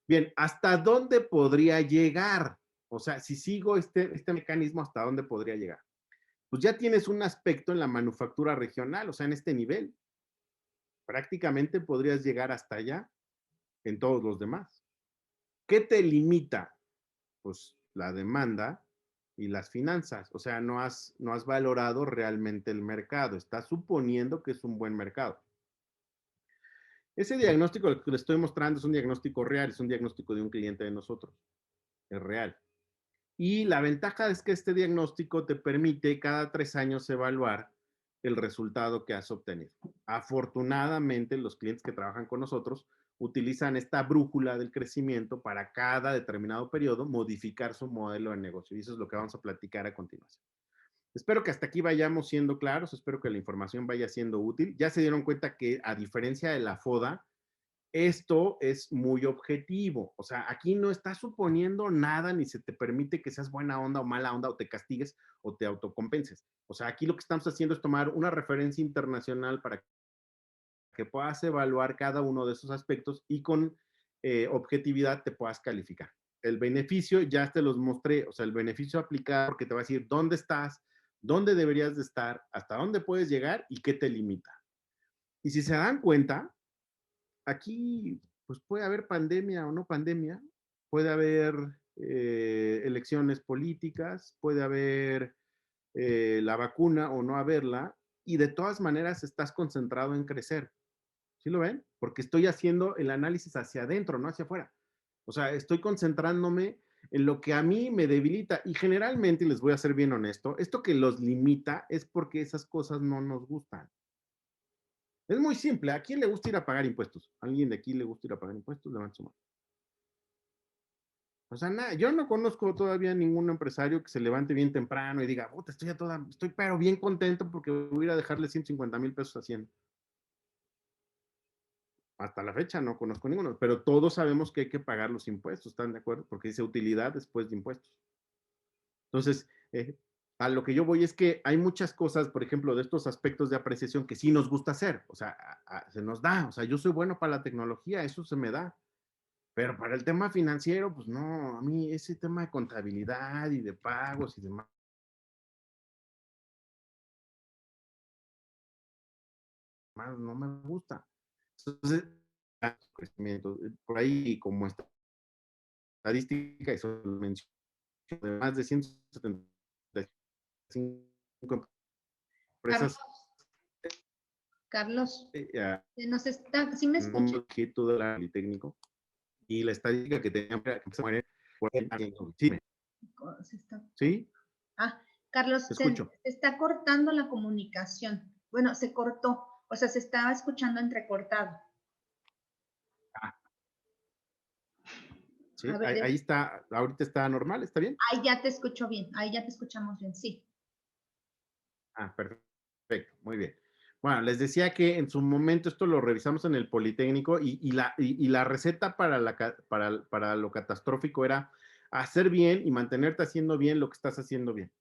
Bien, ¿hasta dónde podría llegar? O sea, si sigo este mecanismo, ¿hasta dónde podría llegar? Pues ya tienes un aspecto en la manufactura regional, o sea, en este nivel. Prácticamente podrías llegar hasta allá en todos los demás. ¿Qué te limita? Pues la demanda y las finanzas. O sea, no has valorado realmente el mercado. Estás suponiendo que es un buen mercado. Ese diagnóstico que le estoy mostrando es un diagnóstico real, es un diagnóstico de un cliente de nosotros. Es real. Y la ventaja es que este diagnóstico te permite cada 3 años evaluar el resultado que has obtenido. Afortunadamente, los clientes que trabajan con nosotros utilizan esta brújula del crecimiento para cada determinado periodo modificar su modelo de negocio. Y eso es lo que vamos a platicar a continuación. Espero que hasta aquí vayamos siendo claros, espero que la información vaya siendo útil. Ya se dieron cuenta que a diferencia de la FODA, esto es muy objetivo. O sea, aquí no estás suponiendo nada ni se te permite que seas buena onda o mala onda o te castigues o te autocompenses. O sea, aquí lo que estamos haciendo es tomar una referencia internacional para que puedas evaluar cada uno de esos aspectos y con objetividad te puedas calificar. El beneficio ya te los mostré, o sea, el beneficio aplicado porque te va a decir dónde estás, dónde deberías de estar, hasta dónde puedes llegar y qué te limita. Y si se dan cuenta, aquí pues puede haber pandemia o no pandemia, puede haber elecciones políticas, puede haber la vacuna o no haberla, y de todas maneras estás concentrado en crecer. ¿Sí lo ven? Porque estoy haciendo el análisis hacia adentro, no hacia afuera. O sea, estoy concentrándome en lo que a mí me debilita y generalmente, y les voy a ser bien honesto, esto que los limita es porque esas cosas no nos gustan. Es muy simple. ¿A quién le gusta ir a pagar impuestos? ¿A alguien de aquí le gusta ir a pagar impuestos? Levanta su mano. O sea, nada, yo no conozco todavía ningún empresario que se levante bien temprano y diga, puta, estoy pero bien contento porque voy a ir a dejarle 150,000 pesos a Hacienda. Hasta la fecha no conozco ninguno, pero todos sabemos que hay que pagar los impuestos, ¿están de acuerdo? Porque dice utilidad después de impuestos. Entonces, a lo que yo voy es que hay muchas cosas, por ejemplo, de estos aspectos de apreciación que sí nos gusta hacer, o sea, se nos da, o sea, yo soy bueno para la tecnología, eso se me da, pero para el tema financiero, pues no, a mí ese tema de contabilidad y de pagos y demás, más no me gusta. Entonces, crecimiento, por ahí como estadística, eso lo menciono, de más de 175 Carlos, empresas, Carlos, a se nos está, ¿sí me escucha? nombre que todo el Politécnico, y la estadística que tenían que se muere por sí, Se está, ¿sí? ah, Carlos, Te se escucho. está cortando la comunicación. Bueno, se cortó, o sea, se estaba escuchando entrecortado. Ah, A sí, ver, ahí está, ahorita está normal, ¿está bien? ahí ya te escucho bien, ahí ya te escuchamos bien, sí. Ah, perfecto, muy bien. Bueno, les decía que en su momento esto lo revisamos en el Politécnico y la receta para lo catastrófico era hacer bien y mantenerte haciendo bien lo que estás haciendo bien.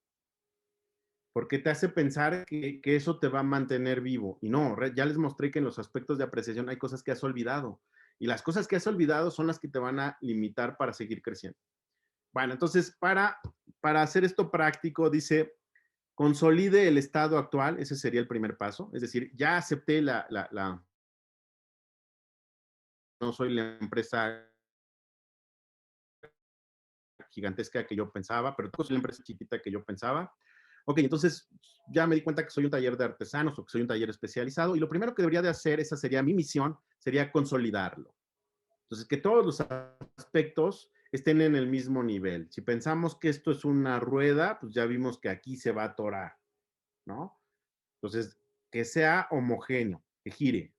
Porque te hace pensar que eso te va a mantener vivo. Y no, ya les mostré que en los aspectos de apreciación hay cosas que has olvidado. Y las cosas que has olvidado son las que te van a limitar para seguir creciendo. Bueno, entonces, para hacer esto práctico, dice, consolide el estado actual, ese sería el primer paso, es decir, ya acepté no soy la empresa gigantesca que yo pensaba, pero tampoco soy la empresa chiquita que yo pensaba. Ok, entonces ya me di cuenta que soy un taller de artesanos o que soy un taller especializado y lo primero que debería de hacer, esa sería mi misión, sería consolidarlo. Entonces, que todos los aspectos estén en el mismo nivel. Si pensamos que esto es una rueda, pues ya vimos que aquí se va a atorar, ¿no? Entonces, que sea homogéneo, que gire.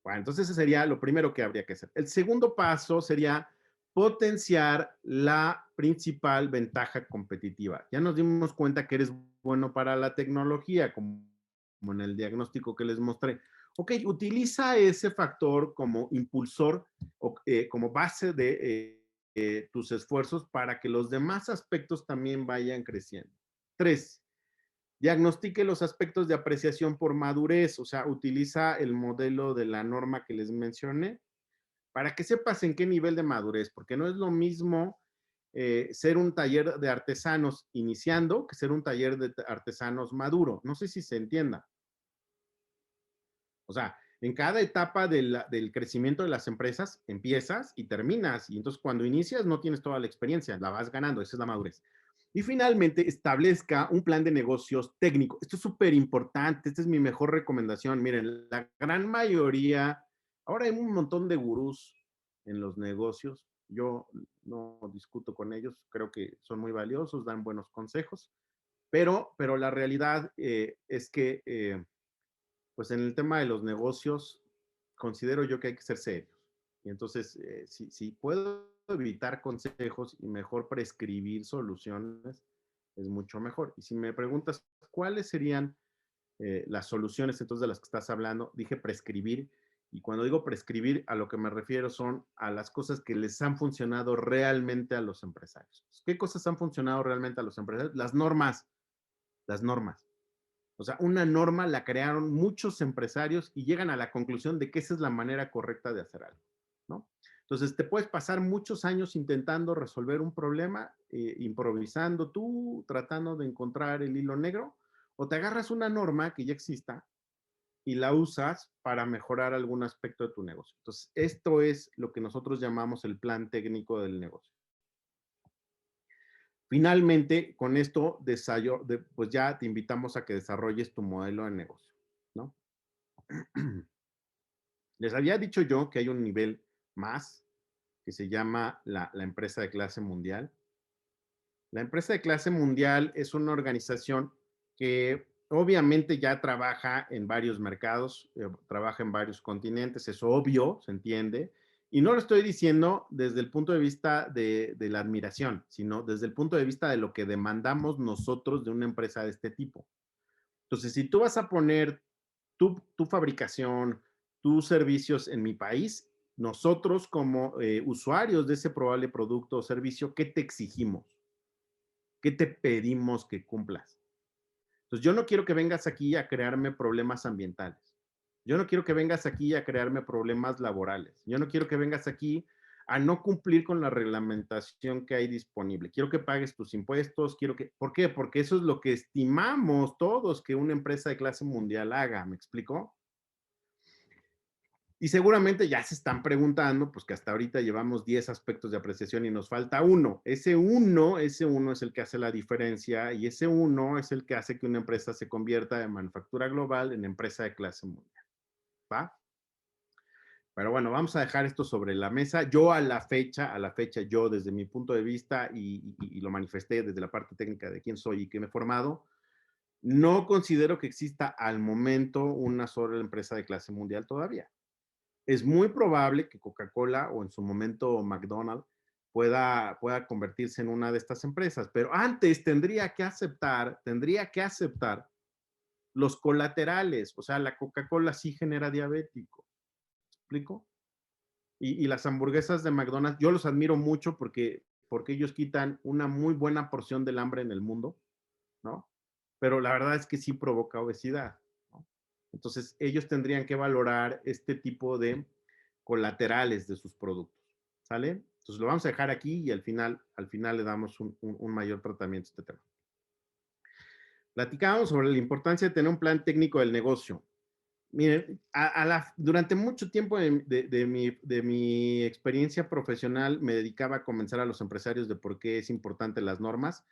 Bueno, entonces ese sería lo primero que habría que hacer. El segundo paso sería potenciar la principal ventaja competitiva. Ya nos dimos cuenta que eres bueno para la tecnología, como en el diagnóstico que les mostré. Ok, utiliza ese factor como impulsor o como base de tus esfuerzos para que los demás aspectos también vayan creciendo. Tres, diagnostique los aspectos de apreciación por madurez, o sea, utiliza el modelo de la norma que les mencioné para que sepas en qué nivel de madurez, porque no es lo mismo ser un taller de artesanos iniciando que ser un taller de artesanos maduro. No sé si se entienda. O sea, en cada etapa del crecimiento de las empresas empiezas y terminas. Y entonces cuando inicias no tienes toda la experiencia, la vas ganando, esa es la madurez. Y finalmente, establezca un plan de negocios técnico. Esto es súper importante, esta es mi mejor recomendación. Miren, la gran mayoría, ahora hay un montón de gurús en los negocios. Yo no discuto con ellos, creo que son muy valiosos, dan buenos consejos, pero la realidad es que pues en el tema de los negocios, considero yo que hay que ser serios. Y entonces, si puedo evitar consejos y mejor prescribir soluciones, es mucho mejor. Y si me preguntas cuáles serían las soluciones entonces de las que estás hablando, dije prescribir. Y cuando digo prescribir, a lo que me refiero son a las cosas que les han funcionado realmente a los empresarios. ¿Qué cosas han funcionado realmente a los empresarios? Las normas, las normas. O sea, una norma la crearon muchos empresarios y llegan a la conclusión de que esa es la manera correcta de hacer algo, ¿no? Entonces, te puedes pasar muchos años intentando resolver un problema, improvisando tú, tratando de encontrar el hilo negro, o te agarras una norma que ya exista y la usas para mejorar algún aspecto de tu negocio. Entonces, esto es lo que nosotros llamamos el plan técnico del negocio. Finalmente, con esto, pues ya te invitamos a que desarrolles tu modelo de negocio, ¿no? Les había dicho yo que hay un nivel más que se llama la empresa de clase mundial. La empresa de clase mundial es una organización que obviamente ya trabaja en varios mercados, trabaja en varios continentes, es obvio, se entiende, y no lo estoy diciendo desde el punto de vista de la admiración, sino desde el punto de vista de lo que demandamos nosotros de una empresa de este tipo. Entonces, si tú vas a poner tu fabricación, tus servicios en mi país, nosotros como usuarios de ese probable producto o servicio, ¿qué te exigimos? ¿Qué te pedimos que cumplas? Entonces, yo no quiero que vengas aquí a crearme problemas ambientales. Yo no quiero que vengas aquí a crearme problemas laborales. Yo no quiero que vengas aquí a no cumplir con la reglamentación que hay disponible. Quiero que pagues tus impuestos, ¿por qué? Porque eso es lo que estimamos todos que una empresa de clase mundial haga, ¿me explico? Y seguramente ya se están preguntando, pues que hasta ahorita llevamos 10 aspectos de apreciación y nos falta uno. Ese uno es el que hace la diferencia y ese uno es el que hace que una empresa se convierta de manufactura global en empresa de clase mundial. ¿Va? Pero bueno, vamos a dejar esto sobre la mesa. Yo a la fecha, yo desde mi punto de vista y lo manifesté desde la parte técnica de quién soy y qué me he formado, no considero que exista al momento una sola empresa de clase mundial todavía. Es muy probable que Coca-Cola o en su momento McDonald's pueda convertirse en una de estas empresas, pero antes tendría que aceptar los colaterales, o sea, la Coca-Cola sí genera diabético, ¿me explico? Y las hamburguesas de McDonald's, yo los admiro mucho porque ellos quitan una muy buena porción del hambre en el mundo, ¿no? Pero la verdad es que sí provoca obesidad, ¿no? Entonces, ellos tendrían que valorar este tipo de colaterales de sus productos, ¿sale? Entonces, lo vamos a dejar aquí y al final le damos un mayor tratamiento a este tema. Platicamos sobre la importancia de tener un plan técnico del negocio. Miren, durante mucho tiempo de mi experiencia profesional me dedicaba a convencer a los empresarios de por qué es importante las normas.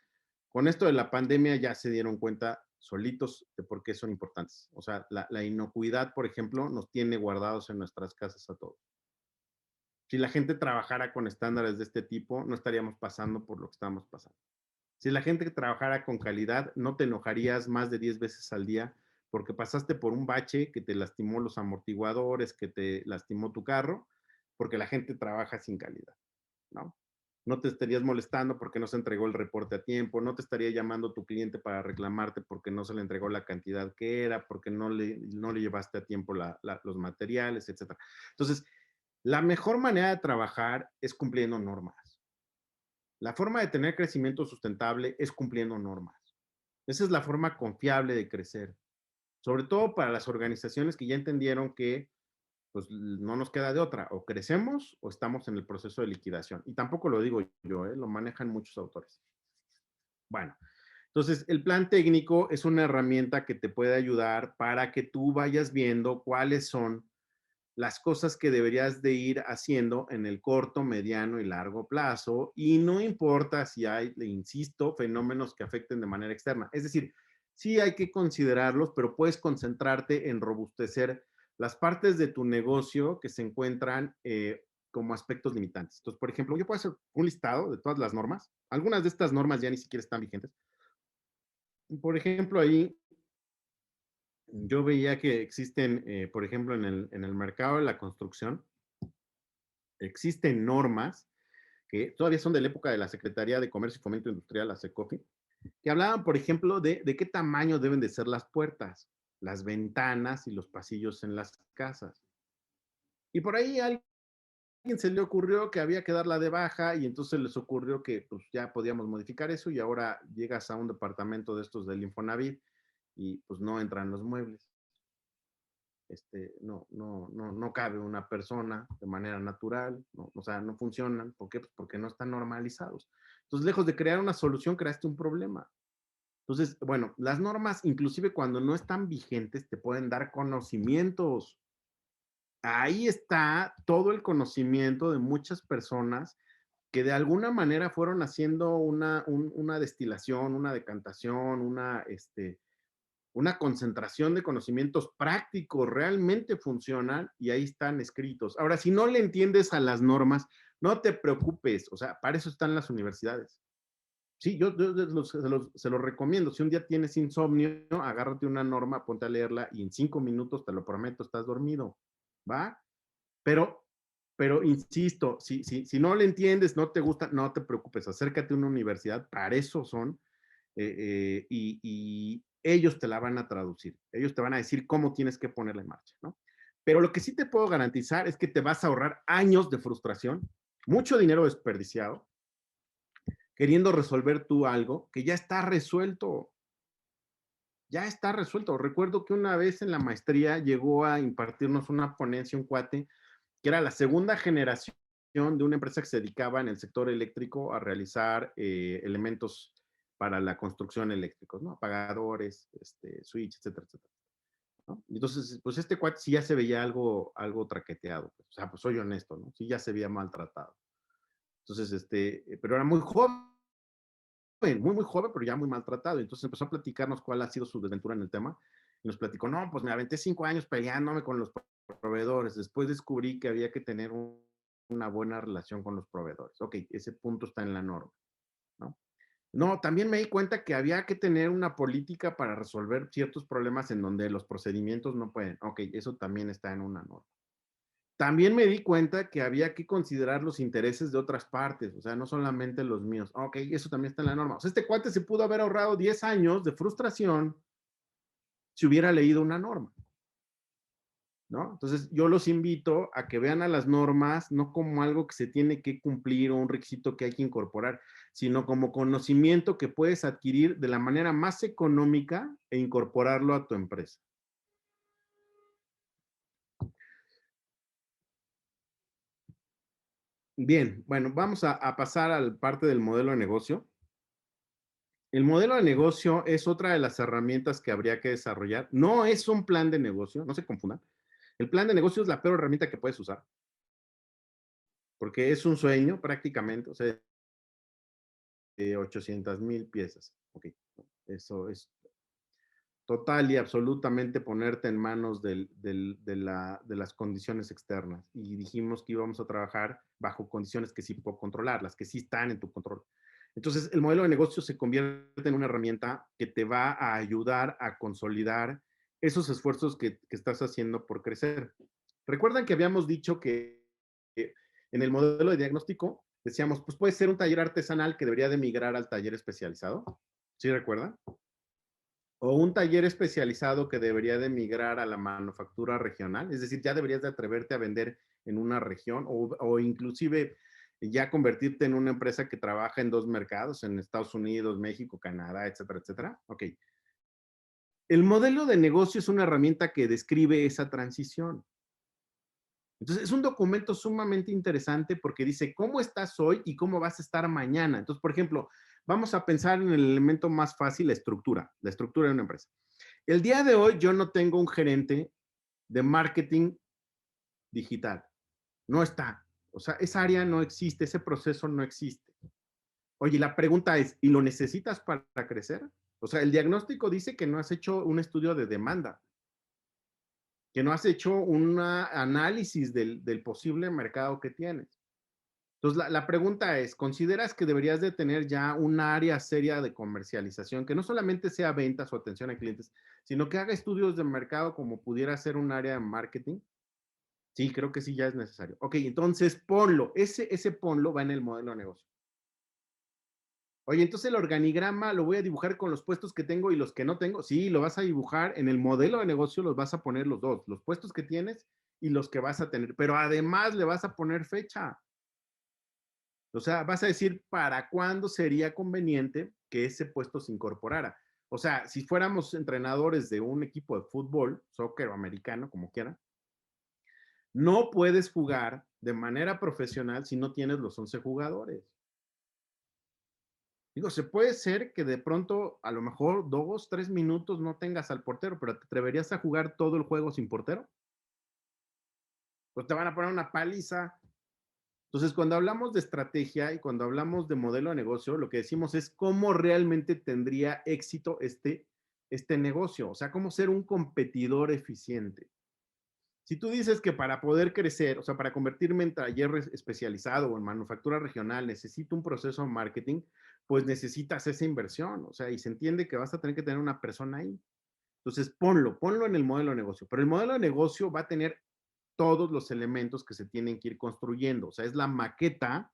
Con esto de la pandemia ya se dieron cuenta solitos de por qué son importantes. O sea, la inocuidad, por ejemplo, nos tiene guardados en nuestras casas a todos. Si la gente trabajara con estándares de este tipo, no estaríamos pasando por lo que estamos pasando. Si la gente trabajara con calidad, no te enojarías más de 10 veces al día porque pasaste por un bache que te lastimó los amortiguadores, que te lastimó tu carro, porque la gente trabaja sin calidad, ¿no? No te estarías molestando porque no se entregó el reporte a tiempo, no te estaría llamando tu cliente para reclamarte porque no se le entregó la cantidad que era, porque no le llevaste a tiempo los materiales, etc. Entonces, la mejor manera de trabajar es cumpliendo normas. La forma de tener crecimiento sustentable es cumpliendo normas. Esa es la forma confiable de crecer, sobre todo para las organizaciones que ya entendieron que pues no nos queda de otra, o crecemos o estamos en el proceso de liquidación. Y tampoco lo digo yo, lo manejan muchos autores. Bueno, entonces el plan técnico es una herramienta que te puede ayudar para que tú vayas viendo cuáles son las cosas que deberías de ir haciendo en el corto, mediano y largo plazo, y no importa si hay, le insisto, fenómenos que afecten de manera externa. Es decir, sí hay que considerarlos, pero puedes concentrarte en robustecer las partes de tu negocio que se encuentran como aspectos limitantes. Entonces, por ejemplo, yo puedo hacer un listado de todas las normas. Algunas de estas normas ya ni siquiera están vigentes. Por ejemplo, ahí yo veía que existen, por ejemplo, en el mercado de la construcción, existen normas que todavía son de la época de la Secretaría de Comercio y Fomento Industrial, la SECOFI, que hablaban, por ejemplo, de qué tamaño deben de ser las puertas, las ventanas y los pasillos en las casas. Y por ahí a alguien se le ocurrió que había que darla de baja y entonces les ocurrió que pues, ya podíamos modificar eso y ahora llegas a un departamento de estos del Infonavit y pues no entran los muebles. No cabe una persona de manera natural, no, o sea, no funcionan. ¿Por qué? Pues porque no están normalizados. Entonces, lejos de crear una solución, creaste un problema. Entonces, bueno, las normas, inclusive cuando no están vigentes, te pueden dar conocimientos. Ahí está todo el conocimiento de muchas personas que de alguna manera fueron haciendo una destilación, una decantación, una concentración de conocimientos prácticos, realmente funcionan y ahí están escritos. Ahora, si no le entiendes a las normas, no te preocupes, o sea, para eso están las universidades. Sí, yo se los recomiendo. Si un día tienes insomnio, agárrate una norma, ponte a leerla y en 5 minutos, te lo prometo, estás dormido, ¿va? Pero, pero insisto, si no le entiendes, no te gusta, no te preocupes, acércate a una universidad, para eso son, y ellos te la van a traducir, ellos te van a decir cómo tienes que ponerla en marcha, ¿no? Pero lo que sí te puedo garantizar es que te vas a ahorrar años de frustración, mucho dinero desperdiciado, queriendo resolver tú algo que ya está resuelto, ya está resuelto. Recuerdo que una vez en la maestría llegó a impartirnos una ponencia un cuate que era la segunda generación de una empresa que se dedicaba en el sector eléctrico a realizar elementos para la construcción eléctricos, ¿no? Apagadores, switch, etcétera, etcétera. ¿no? Entonces, pues este cuate sí ya se veía algo traqueteado, pues, o sea, pues soy honesto, ¿no? Sí ya se veía maltratado. Entonces, pero era muy joven, muy joven, pero ya muy maltratado. Entonces empezó a platicarnos cuál ha sido su desventura en el tema. Y nos platicó, no, pues me aventé 5 años peleándome con los proveedores. Después descubrí que había que tener una buena relación con los proveedores. Ok, ese punto está en la norma, ¿no? No, también me di cuenta que había que tener una política para resolver ciertos problemas en donde los procedimientos no pueden. Ok, eso también está en una norma. También me di cuenta que había que considerar los intereses de otras partes, o sea, no solamente los míos. Ok, eso también está en la norma. O sea, este cuate se pudo haber ahorrado 10 años de frustración si hubiera leído una norma, ¿no? Entonces, yo los invito a que vean a las normas no como algo que se tiene que cumplir o un requisito que hay que incorporar, sino como conocimiento que puedes adquirir de la manera más económica e incorporarlo a tu empresa. Bien, bueno, vamos a pasar al parte del modelo de negocio. El modelo de negocio es otra de las herramientas que habría que desarrollar. No es un plan de negocio, no se confundan. El plan de negocio es la peor herramienta que puedes usar, porque es un sueño prácticamente, o sea, de 800,000 piezas. Ok, eso es total y absolutamente ponerte en manos de las condiciones externas. Y dijimos que íbamos a trabajar bajo condiciones que sí puedo controlar, las que sí están en tu control. Entonces, el modelo de negocio se convierte en una herramienta que te va a ayudar a consolidar esos esfuerzos que estás haciendo por crecer. Recuerdan que habíamos dicho que en el modelo de diagnóstico decíamos, pues puede ser un taller artesanal que debería de migrar al taller especializado. ¿Sí recuerdan? O un taller especializado que debería de migrar a la manufactura regional, es decir, ya deberías de atreverte a vender en una región o inclusive ya convertirte en una empresa que trabaja en dos mercados, en Estados Unidos, México, Canadá, etcétera, etcétera. Ok. El modelo de negocio es una herramienta que describe esa transición. Entonces, es un documento sumamente interesante porque dice cómo estás hoy y cómo vas a estar mañana. Entonces, por ejemplo, vamos a pensar en el elemento más fácil, la estructura de una empresa. El día de hoy yo no tengo un gerente de marketing digital. No está. O sea, esa área no existe, ese proceso no existe. Oye, la pregunta es, ¿y lo necesitas para crecer? O sea, el diagnóstico dice que no has hecho un estudio de demanda, que no has hecho un análisis del posible mercado que tienes. Entonces, la pregunta es, ¿consideras que deberías de tener ya un área seria de comercialización, que no solamente sea ventas o atención a clientes, sino que haga estudios de mercado como pudiera ser un área de marketing? Sí, creo que sí, ya es necesario. Ok, entonces ponlo. Ese ponlo va en el modelo de negocio. Oye, entonces el organigrama lo voy a dibujar con los puestos que tengo y los que no tengo. Sí, lo vas a dibujar en el modelo de negocio, los vas a poner los dos, los puestos que tienes y los que vas a tener. Pero además le vas a poner fecha. O sea, vas a decir para cuándo sería conveniente que ese puesto se incorporara. O sea, si fuéramos entrenadores de un equipo de fútbol, soccer o americano, como quieran, no puedes jugar de manera profesional si no tienes los 11 jugadores. Digo, se puede ser que de pronto, a lo mejor 2, 3 minutos no tengas al portero, pero ¿te atreverías a jugar todo el juego sin portero? Pues te van a poner una paliza. Entonces, cuando hablamos de estrategia y cuando hablamos de modelo de negocio, lo que decimos es cómo realmente tendría éxito este negocio, o sea, cómo ser un competidor eficiente. Si tú dices que para poder crecer, o sea, para convertirme en taller especializado o en manufactura regional, necesito un proceso de marketing, pues necesitas esa inversión, o sea, y se entiende que vas a tener que tener una persona ahí. Entonces, ponlo en el modelo de negocio, pero el modelo de negocio va a tener todos los elementos que se tienen que ir construyendo, o sea, es la maqueta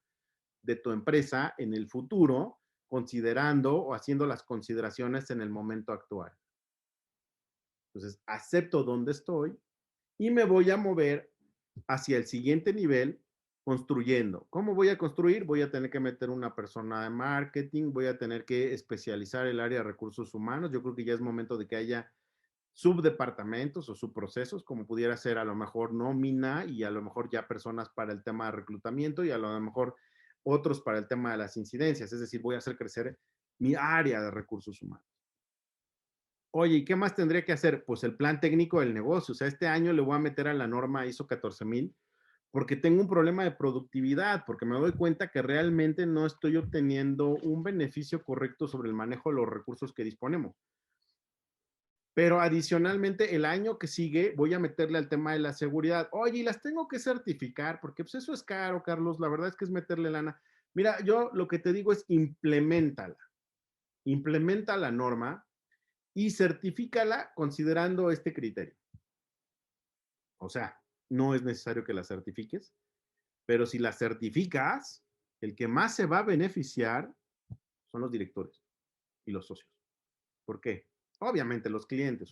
de tu empresa en el futuro, considerando o haciendo las consideraciones en el momento actual. Entonces, acepto dónde estoy y me voy a mover hacia el siguiente nivel construyendo. ¿Cómo voy a construir? Voy a tener que meter una persona de marketing, voy a tener que especializar el área de recursos humanos. Yo creo que ya es momento de que haya subdepartamentos o subprocesos, como pudiera ser a lo mejor nómina y a lo mejor ya personas para el tema de reclutamiento y a lo mejor otros para el tema de las incidencias. Es decir, voy a hacer crecer mi área de recursos humanos. Oye, ¿y qué más tendría que hacer? Pues el plan técnico del negocio. O sea, este año le voy a meter a la norma ISO 14000 porque tengo un problema de productividad, porque me doy cuenta que realmente no estoy obteniendo un beneficio correcto sobre el manejo de los recursos que disponemos. Pero adicionalmente, el año que sigue voy a meterle al tema de la seguridad. Oye, y las tengo que certificar, porque pues eso es caro, Carlos. La verdad es que es meterle lana. Mira, yo lo que te digo es implementala. Implementa la norma y certifícala considerando este criterio. O sea, no es necesario que la certifiques, pero si la certificas, el que más se va a beneficiar son los directores y los socios. ¿Por qué? Obviamente los clientes,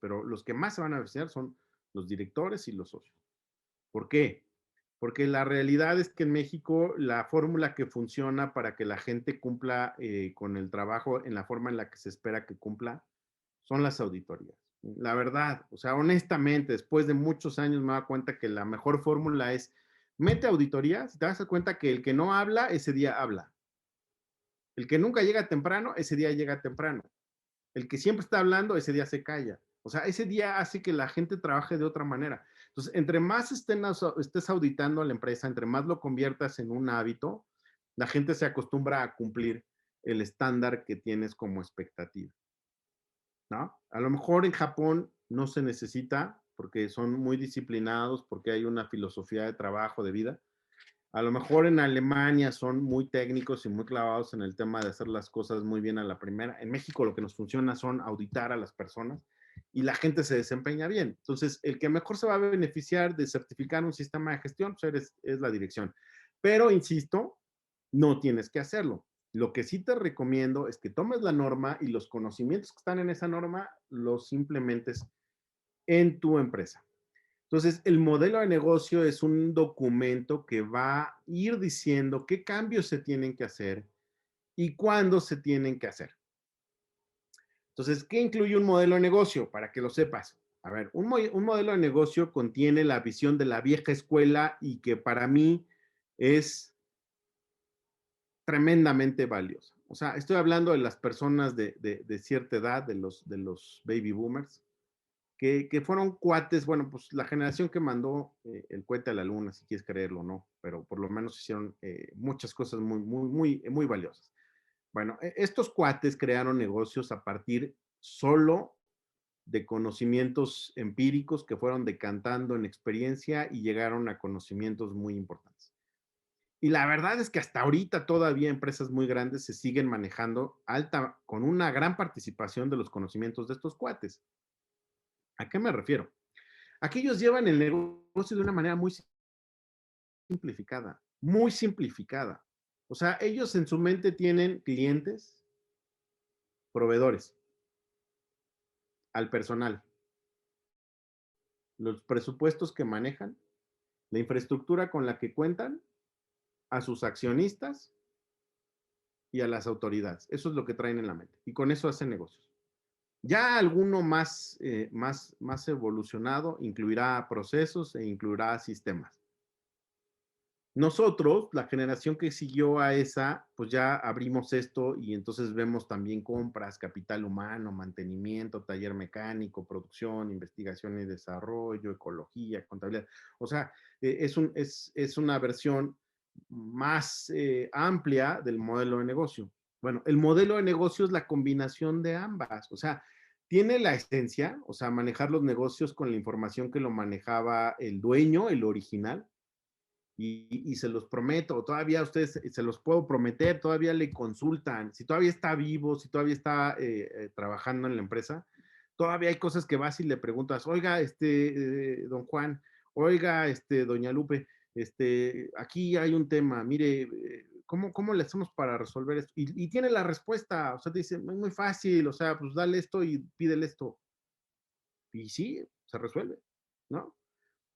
pero los que más se van a beneficiar son los directores y los socios. ¿Por qué? Porque la realidad es que en México la fórmula que funciona para que la gente cumpla con el trabajo en la forma en la que se espera que cumpla son las auditorías. La verdad, o sea, honestamente, después de muchos años me da cuenta que la mejor fórmula es mete auditorías, te das cuenta que el que no habla, ese día habla. El que nunca llega temprano, ese día llega temprano. El que siempre está hablando, ese día se calla. O sea, ese día hace que la gente trabaje de otra manera. Entonces, entre más estés auditando a la empresa, entre más lo conviertas en un hábito, la gente se acostumbra a cumplir el estándar que tienes como expectativa, ¿no? A lo mejor en Japón no se necesita porque son muy disciplinados, porque hay una filosofía de trabajo, de vida. A lo mejor en Alemania son muy técnicos y muy clavados en el tema de hacer las cosas muy bien a la primera. En México lo que nos funciona son auditar a las personas y la gente se desempeña bien. Entonces, el que mejor se va a beneficiar de certificar un sistema de gestión pues es la dirección. Pero, insisto, no tienes que hacerlo. Lo que sí te recomiendo es que tomes la norma y los conocimientos que están en esa norma los implementes en tu empresa. Entonces, el modelo de negocio es un documento que va a ir diciendo qué cambios se tienen que hacer y cuándo se tienen que hacer. Entonces, ¿qué incluye un modelo de negocio? Para que lo sepas. A ver, un modelo de negocio contiene la visión de la vieja escuela y que para mí es tremendamente valiosa. O sea, estoy hablando de las personas de cierta edad, de los baby boomers, que fueron cuates, bueno, pues la generación que mandó el cohete a la luna, si quieres creerlo o no, pero por lo menos hicieron muchas cosas muy valiosas. Bueno, estos cuates crearon negocios a partir solo de conocimientos empíricos que fueron decantando en experiencia y llegaron a conocimientos muy importantes. Y la verdad es que hasta ahorita todavía empresas muy grandes se siguen manejando con una gran participación de los conocimientos de estos cuates. ¿A qué me refiero? Aquí ellos llevan el negocio de una manera muy simplificada, muy simplificada. O sea, ellos en su mente tienen clientes, proveedores, al personal, los presupuestos que manejan, la infraestructura con la que cuentan, a sus accionistas y a las autoridades. Eso es lo que traen en la mente. Y con eso hacen negocios. Ya alguno más evolucionado incluirá procesos e incluirá sistemas. Nosotros, la generación que siguió a esa, pues ya abrimos esto y entonces vemos también compras, capital humano, mantenimiento, taller mecánico, producción, investigación y desarrollo, ecología, contabilidad. O sea, es una versión más amplia del modelo de negocio. Bueno, el modelo de negocio es la combinación de ambas. O sea, tiene la esencia, o sea, manejar los negocios con la información que lo manejaba el dueño, el original, y se los prometo, todavía ustedes se los puedo prometer, todavía le consultan, si todavía está vivo, si todavía está trabajando en la empresa, todavía hay cosas que vas y le preguntas, oiga, don Juan, oiga, doña Lupe, aquí hay un tema, mire, ¿cómo le hacemos para resolver esto? Y tiene la respuesta, o sea, te dice, es muy fácil, o sea, pues dale esto y pídele esto. Y sí, se resuelve, ¿no?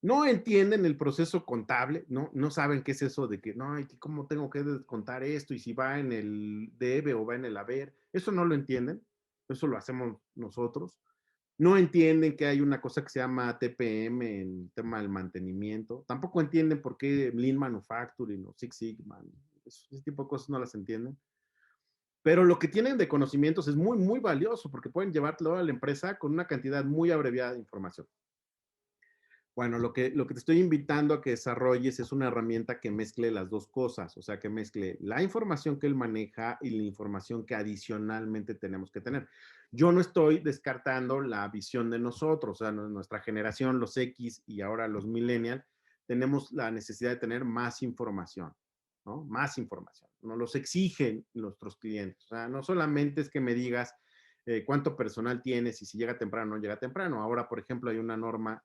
No entienden el proceso contable, no saben qué es eso de que, no, ¿cómo tengo que descontar esto? Y si va en el debe o va en el haber, eso no lo entienden, eso lo hacemos nosotros. No entienden que hay una cosa que se llama TPM en el tema del mantenimiento, tampoco entienden por qué Lean Manufacturing o Six Sigma, ese tipo de cosas no las entienden. Pero lo que tienen de conocimientos es muy, muy valioso porque pueden llevarlo a la empresa con una cantidad muy abreviada de información. Bueno, lo que te estoy invitando a que desarrolles es una herramienta que mezcle las dos cosas, o sea, que mezcle la información que él maneja y la información que adicionalmente tenemos que tener. Yo no estoy descartando la visión de nosotros, o sea, nuestra generación, los X y ahora los millennials, tenemos la necesidad de tener más información, ¿no? Más información. Nos los exigen nuestros clientes. O sea, no solamente es que me digas cuánto personal tienes y si llega temprano o no llega temprano. Ahora, por ejemplo, hay una norma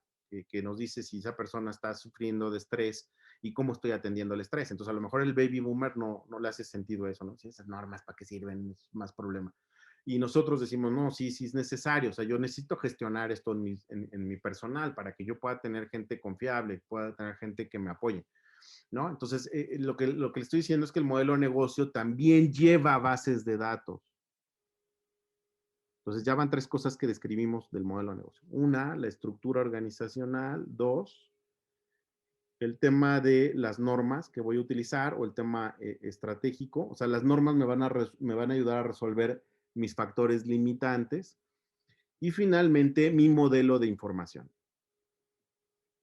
que nos dice si esa persona está sufriendo de estrés y cómo estoy atendiendo el estrés. Entonces, a lo mejor el baby boomer no le hace sentido eso, ¿no? Si esas normas, ¿para qué sirven? Es más problema. Y nosotros decimos, no, sí, sí es necesario. O sea, yo necesito gestionar esto en mi personal para que yo pueda tener gente confiable, pueda tener gente que me apoye, ¿no? Entonces, lo que le estoy diciendo es que el modelo de negocio también lleva bases de datos. Entonces ya van tres cosas que describimos del modelo de negocio. Una, la estructura organizacional. Dos, el tema de las normas que voy a utilizar o el tema estratégico. O sea, las normas me van a ayudar a resolver mis factores limitantes. Y finalmente, mi modelo de información.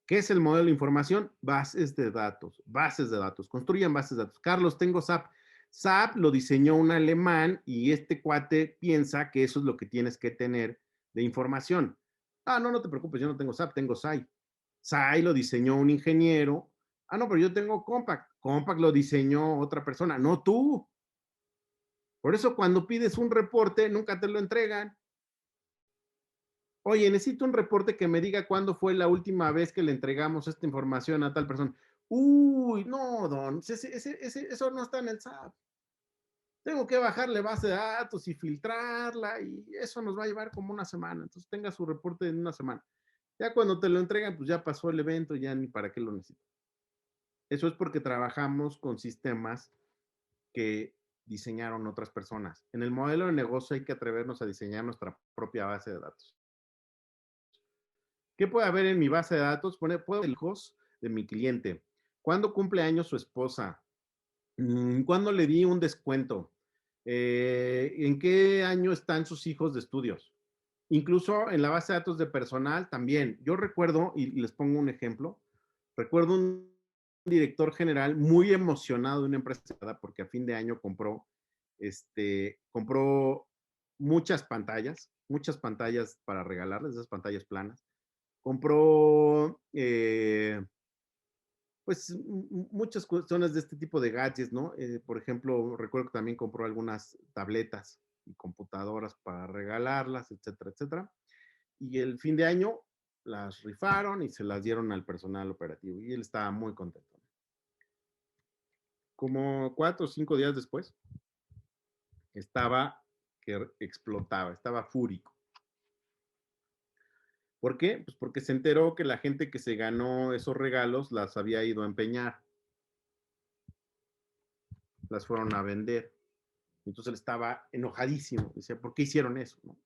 ¿Qué es el modelo de información? Bases de datos, bases de datos. Construyan bases de datos. Carlos, tengo SAP. SAP lo diseñó un alemán y este cuate piensa que eso es lo que tienes que tener de información. Ah, no, no te preocupes, yo no tengo SAP, tengo SAI. SAI lo diseñó un ingeniero. Ah, no, pero yo tengo Compact. Compact lo diseñó otra persona, no tú. Por eso cuando pides un reporte, nunca te lo entregan. Oye, necesito un reporte que me diga cuándo fue la última vez que le entregamos esta información a tal persona. Uy, no, don, eso no está en el SAP. Tengo que bajarle base de datos y filtrarla y eso nos va a llevar como una semana. Entonces tenga su reporte en una semana. Ya cuando te lo entregan, pues ya pasó el evento, ya ni para qué lo necesito. Eso es porque trabajamos con sistemas que diseñaron otras personas. En el modelo de negocio hay que atrevernos a diseñar nuestra propia base de datos. ¿Qué puede haber en mi base de datos? Puedo hijos de mi cliente. ¿Cuándo cumple años su esposa? ¿Cuándo le di un descuento? ¿En qué año están sus hijos de estudios? Incluso en la base de datos de personal también. Yo recuerdo, y les pongo un ejemplo, recuerdo un director general muy emocionado de una empresa porque a fin de año compró muchas pantallas para regalarles, esas pantallas planas. Compró pues muchas cuestiones de este tipo de gadgets, ¿no? Por ejemplo, recuerdo que también compró algunas tabletas y computadoras para regalarlas, etcétera, etcétera. Y el fin de año las rifaron y se las dieron al personal operativo y él estaba muy contento. Como 4 o 5 días después, estaba que explotaba, estaba fúrico. ¿Por qué? Pues porque se enteró que la gente que se ganó esos regalos las había ido a empeñar, las fueron a vender. Entonces él estaba enojadísimo, decía, ¿por qué hicieron eso? ¿No?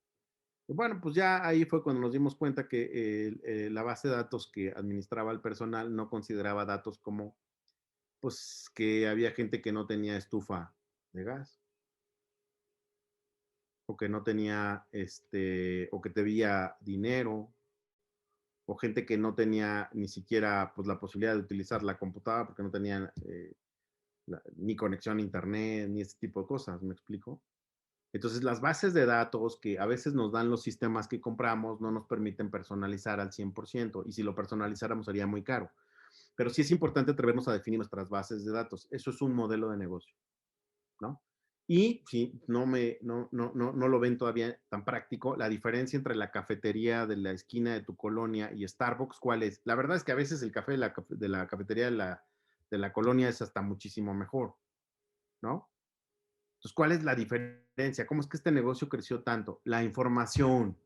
Y bueno, pues ya ahí fue cuando nos dimos cuenta que la base de datos que administraba el personal no consideraba datos como, pues, que había gente que no tenía estufa de gas, o que no tenía, o que debía dinero, o gente que no tenía ni siquiera, pues, la posibilidad de utilizar la computadora porque no tenían ni conexión a internet, ni ese tipo de cosas, ¿me explico? Entonces, las bases de datos que a veces nos dan los sistemas que compramos no nos permiten personalizar al 100%, y si lo personalizáramos sería muy caro. Pero sí es importante atrevernos a definir nuestras bases de datos. Eso es un modelo de negocio, ¿no? Y si no lo ven todavía tan práctico, la diferencia entre la cafetería de la esquina de tu colonia y Starbucks, ¿cuál es? La verdad es que a veces el café de la cafetería de la colonia es hasta muchísimo mejor, ¿no? Entonces, ¿cuál es la diferencia? ¿Cómo es que este negocio creció tanto? La información.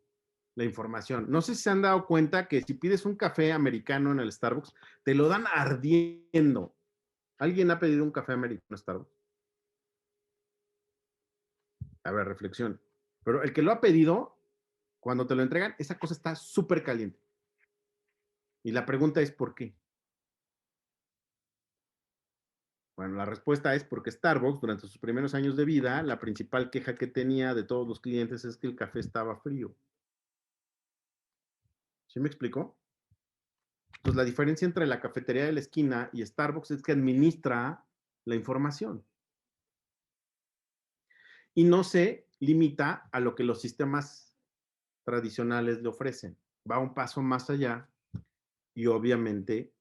La información. No sé si se han dado cuenta que si pides un café americano en el Starbucks, te lo dan ardiendo. ¿Alguien ha pedido un café americano en Starbucks? A ver, reflexión. Pero el que lo ha pedido, cuando te lo entregan, esa cosa está súper caliente. Y la pregunta es, ¿por qué? Bueno, la respuesta es porque Starbucks, durante sus primeros años de vida, la principal queja que tenía de todos los clientes es que el café estaba frío. ¿Sí me explicó? Entonces, la diferencia entre la cafetería de la esquina y Starbucks es que administra la información y no se limita a lo que los sistemas tradicionales le ofrecen. Va un paso más allá y obviamente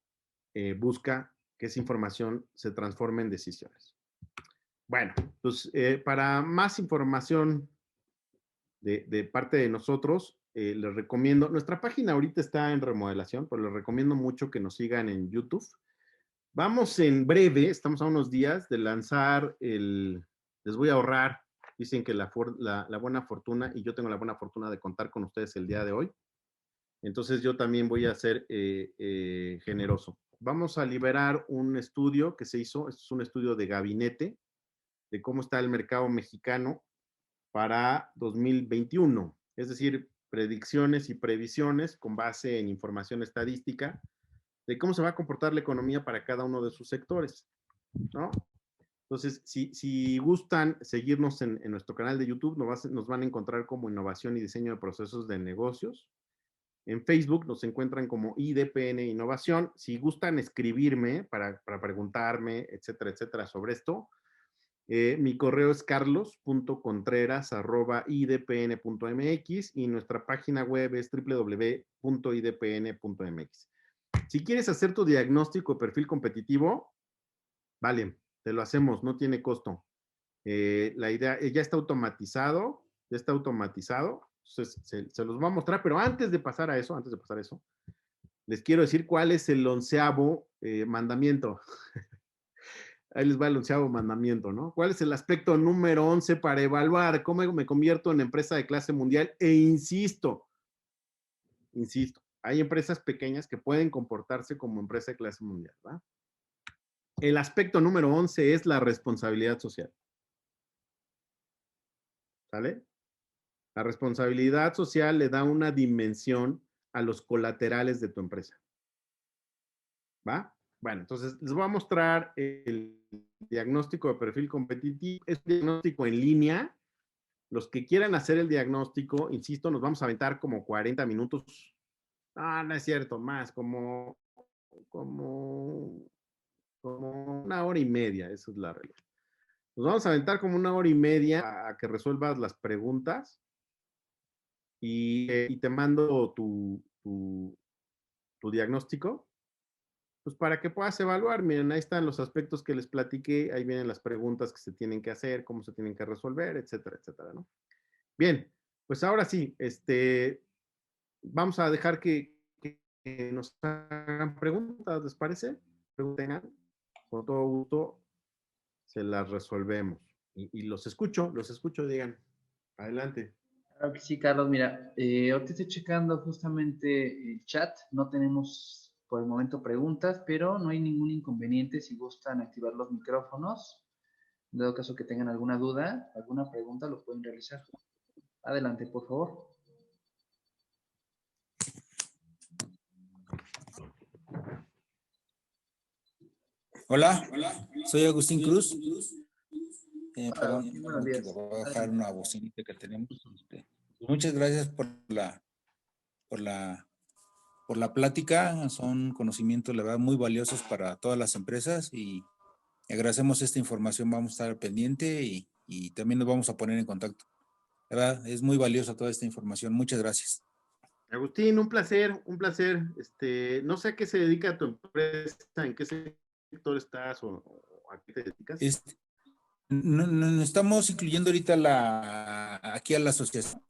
busca que esa información se transforme en decisiones. Bueno, pues para más información de parte de nosotros, les recomiendo, nuestra página ahorita está en remodelación, pero les recomiendo mucho que nos sigan en YouTube. Vamos en breve, estamos a unos días de lanzar les voy a ahorrar, dicen que la buena fortuna, y yo tengo la buena fortuna de contar con ustedes el día de hoy, entonces yo también voy a ser generoso. Vamos a liberar un estudio que se hizo, es un estudio de gabinete, de cómo está el mercado mexicano para 2021, es decir, predicciones y previsiones con base en información estadística de cómo se va a comportar la economía para cada uno de sus sectores, ¿no? Entonces, si gustan seguirnos en nuestro canal de YouTube, nos van a encontrar como Innovación y Diseño de Procesos de Negocios. En Facebook nos encuentran como IDPN Innovación. Si gustan escribirme para preguntarme, etcétera, etcétera, sobre esto, mi correo es carlos.contreras@idpn.mx y nuestra página web es www.idpn.mx. Si quieres hacer tu diagnóstico de perfil competitivo, vale, te lo hacemos, no tiene costo. La idea ya está automatizado, entonces se los voy a mostrar, pero antes de pasar a eso, les quiero decir cuál es el 11º mandamiento. Ahí les va el 11º mandamiento, ¿no? ¿Cuál es el aspecto número 11 para evaluar cómo me convierto en empresa de clase mundial? E insisto, hay empresas pequeñas que pueden comportarse como empresa de clase mundial, ¿va? El aspecto número 11 es la responsabilidad social. ¿Sale? La responsabilidad social le da una dimensión a los colaterales de tu empresa. ¿Va? Bueno, entonces les voy a mostrar el diagnóstico de perfil competitivo. Es un diagnóstico en línea. Los que quieran hacer el diagnóstico, insisto, nos vamos a aventar como 40 minutos. Ah, no es cierto, más, como 1 hora y media, esa es la realidad. Nos vamos a aventar como 1 hora y media a que resuelvas las preguntas y te mando tu diagnóstico, pues para que puedas evaluar. Miren, ahí están los aspectos que les platiqué, ahí vienen las preguntas que se tienen que hacer, cómo se tienen que resolver, etcétera, etcétera, ¿no? Bien, pues ahora sí, vamos a dejar que nos hagan preguntas, ¿les parece? Pregunten, con todo gusto se las resolvemos. Y los escucho, digan, adelante. Claro que sí, Carlos. Mira, ahorita estoy checando justamente el chat. No tenemos por el momento preguntas, pero no hay ningún inconveniente si gustan activar los micrófonos. En dado caso que tengan alguna duda, alguna pregunta, lo pueden realizar. Adelante, por favor. Hola, soy Agustín Cruz. Perdón, Buenos días. le voy a dejar una bocinita que tenemos. Muchas gracias por la plática. Son conocimientos, la verdad, muy valiosos para todas las empresas y agradecemos esta información. Vamos a estar al pendiente y también nos vamos a poner en contacto. La verdad, es muy valiosa toda esta información. Muchas gracias. Agustín, un placer, un placer. No sé a qué se dedica tu empresa, en qué sector estás o a qué te dedicas. Nos estamos incluyendo ahorita aquí a la asociación.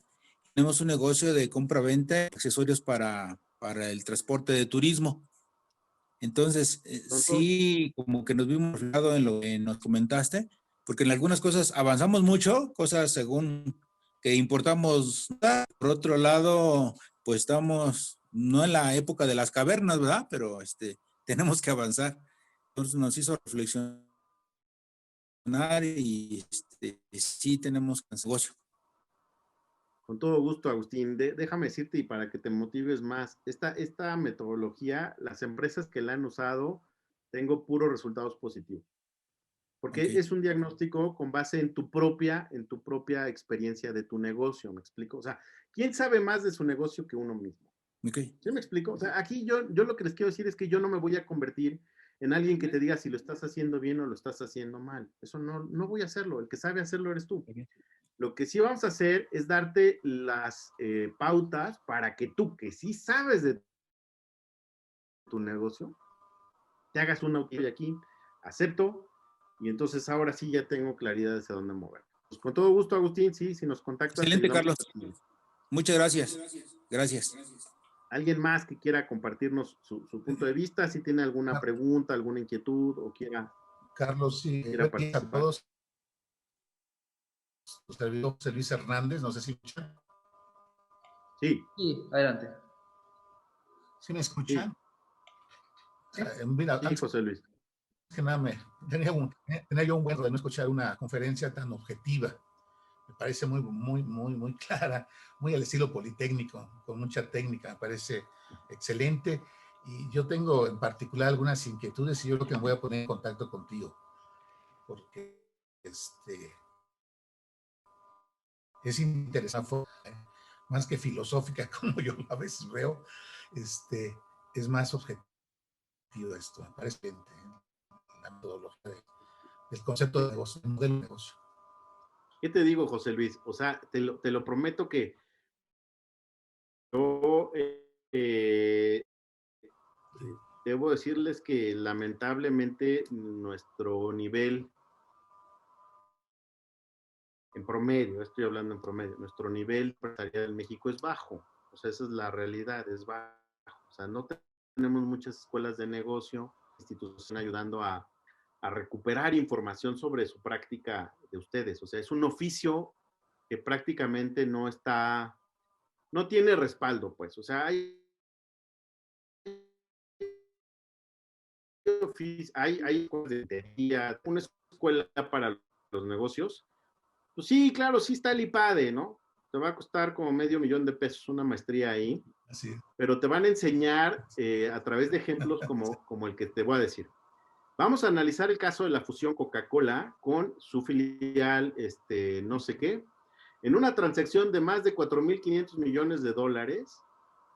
Tenemos un negocio de compra-venta de accesorios para el transporte de turismo. Entonces, sí, como que nos vimos reflejados en lo que nos comentaste, porque en algunas cosas avanzamos mucho, cosas según que importamos. Por otro lado, pues estamos no en la época de las cavernas, ¿verdad? Pero tenemos que avanzar. Entonces nos hizo reflexionar y sí tenemos negocio. Con todo gusto, Agustín. Déjame decirte y para que te motives más, esta metodología, las empresas que la han usado, tengo puros resultados positivos. Porque Ok. es un diagnóstico con base en tu propia experiencia de tu negocio, ¿me explico? O sea, ¿quién sabe más de su negocio que uno mismo? Ok. ¿Sí me explico? O sea, aquí yo lo que les quiero decir es que yo no me voy a convertir en alguien que te diga si lo estás haciendo bien o lo estás haciendo mal. Eso no voy a hacerlo. El que sabe hacerlo eres tú. Lo que sí vamos a hacer es darte las pautas para que tú, que sí sabes de tu negocio, te hagas una auditoría aquí, acepto, y entonces ahora sí ya tengo claridad hacia dónde mover. Pues con todo gusto, Agustín, sí, si nos contactas, te Excelente, ayudamos. Carlos. Muchas gracias. Gracias. Alguien más que quiera compartirnos su punto de vista, si tiene alguna pregunta, alguna inquietud o quiera Carlos, sí, quiera buenos días a participar. todos. Su servidor José Luis Hernández, no sé si Sí, Sí, adelante. me sí, escuchan. Mira, sí, antes José Luis. que nada, tenía yo un buen rato de no escuchar una conferencia tan objetiva. Me parece muy clara, muy al estilo politécnico, con mucha técnica, me parece excelente. Y yo tengo en particular algunas inquietudes y yo creo que me voy a poner en contacto contigo, porque es interesante, más que filosófica, como yo a veces veo, es más objetivo esto, me parece bien, la metodología del concepto de negocio, el modelo de negocio. ¿Qué te digo, José Luis? O sea, te lo prometo que yo debo decirles que lamentablemente nuestro nivel en promedio, estoy hablando en promedio, nuestro nivel empresarial en México es bajo. O sea, esa es la realidad, es bajo. O sea, no tenemos muchas escuelas de negocio, instituciones ayudando a recuperar información sobre su práctica de ustedes. O sea, es un oficio que prácticamente no tiene respaldo, pues. O sea, hay una escuela para los negocios. Pues sí, claro, sí está el IPADE, ¿no? Te va a costar como $500,000 una maestría ahí, Así es. pero te van a enseñar a través de ejemplos como el que te voy a decir. Vamos a analizar el caso de la fusión Coca-Cola con su filial, no sé qué, en una transacción de más de 4,500 millones de dólares,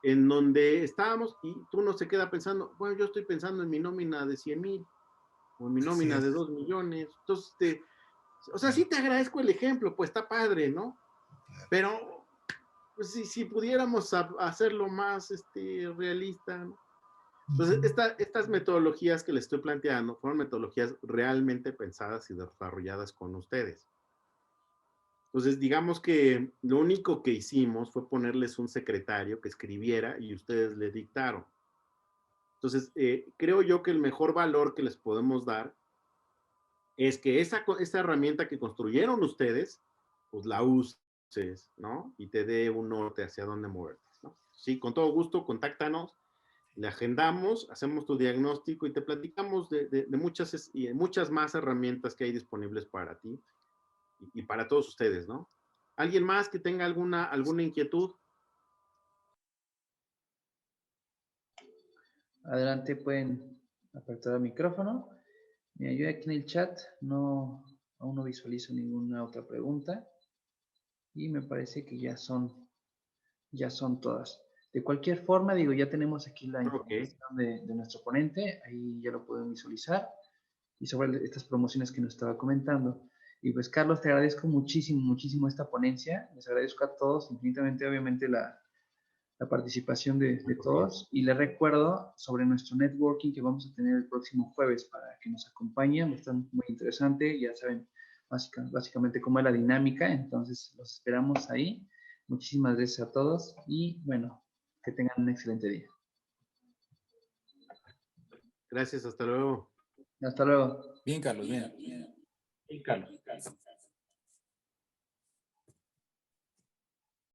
en donde estábamos, y tú no se queda pensando, bueno, yo estoy pensando en mi nómina de 100,000, o en mi nómina de 2 millones. Entonces, o sea, sí te agradezco el ejemplo, pues está padre, ¿no? Pero, pues si pudiéramos hacerlo más realista, ¿no? Entonces, estas metodologías que les estoy planteando fueron metodologías realmente pensadas y desarrolladas con ustedes. Entonces, digamos que lo único que hicimos fue ponerles un secretario que escribiera y ustedes le dictaron. Entonces, creo yo que el mejor valor que les podemos dar es que esa herramienta que construyeron ustedes, pues la uses, ¿no? Y te dé un norte hacia dónde moverte, ¿no? Sí, con todo gusto, contáctanos, le agendamos, hacemos tu diagnóstico y te platicamos de muchas más herramientas que hay disponibles para ti y para todos ustedes, ¿no? ¿Alguien más que tenga alguna inquietud? Adelante, pueden apertar el micrófono. Mira, yo aquí en el chat aún no visualizo ninguna otra pregunta y me parece que ya son todas. De cualquier forma, digo, ya tenemos aquí la Ok. información de nuestro ponente, ahí ya lo pueden visualizar, y sobre estas promociones que nos estaba comentando. Y pues, Carlos, te agradezco muchísimo esta ponencia. Les agradezco a todos infinitamente, obviamente, la participación de todos. Y les recuerdo sobre nuestro networking que vamos a tener el próximo jueves para que nos acompañen. Está muy interesante, ya saben básicamente cómo es la dinámica, entonces los esperamos ahí. Muchísimas gracias a todos y bueno, que tengan un excelente día. Gracias, hasta luego. Hasta luego. Bien, Carlos, bien. Bien, Carlos.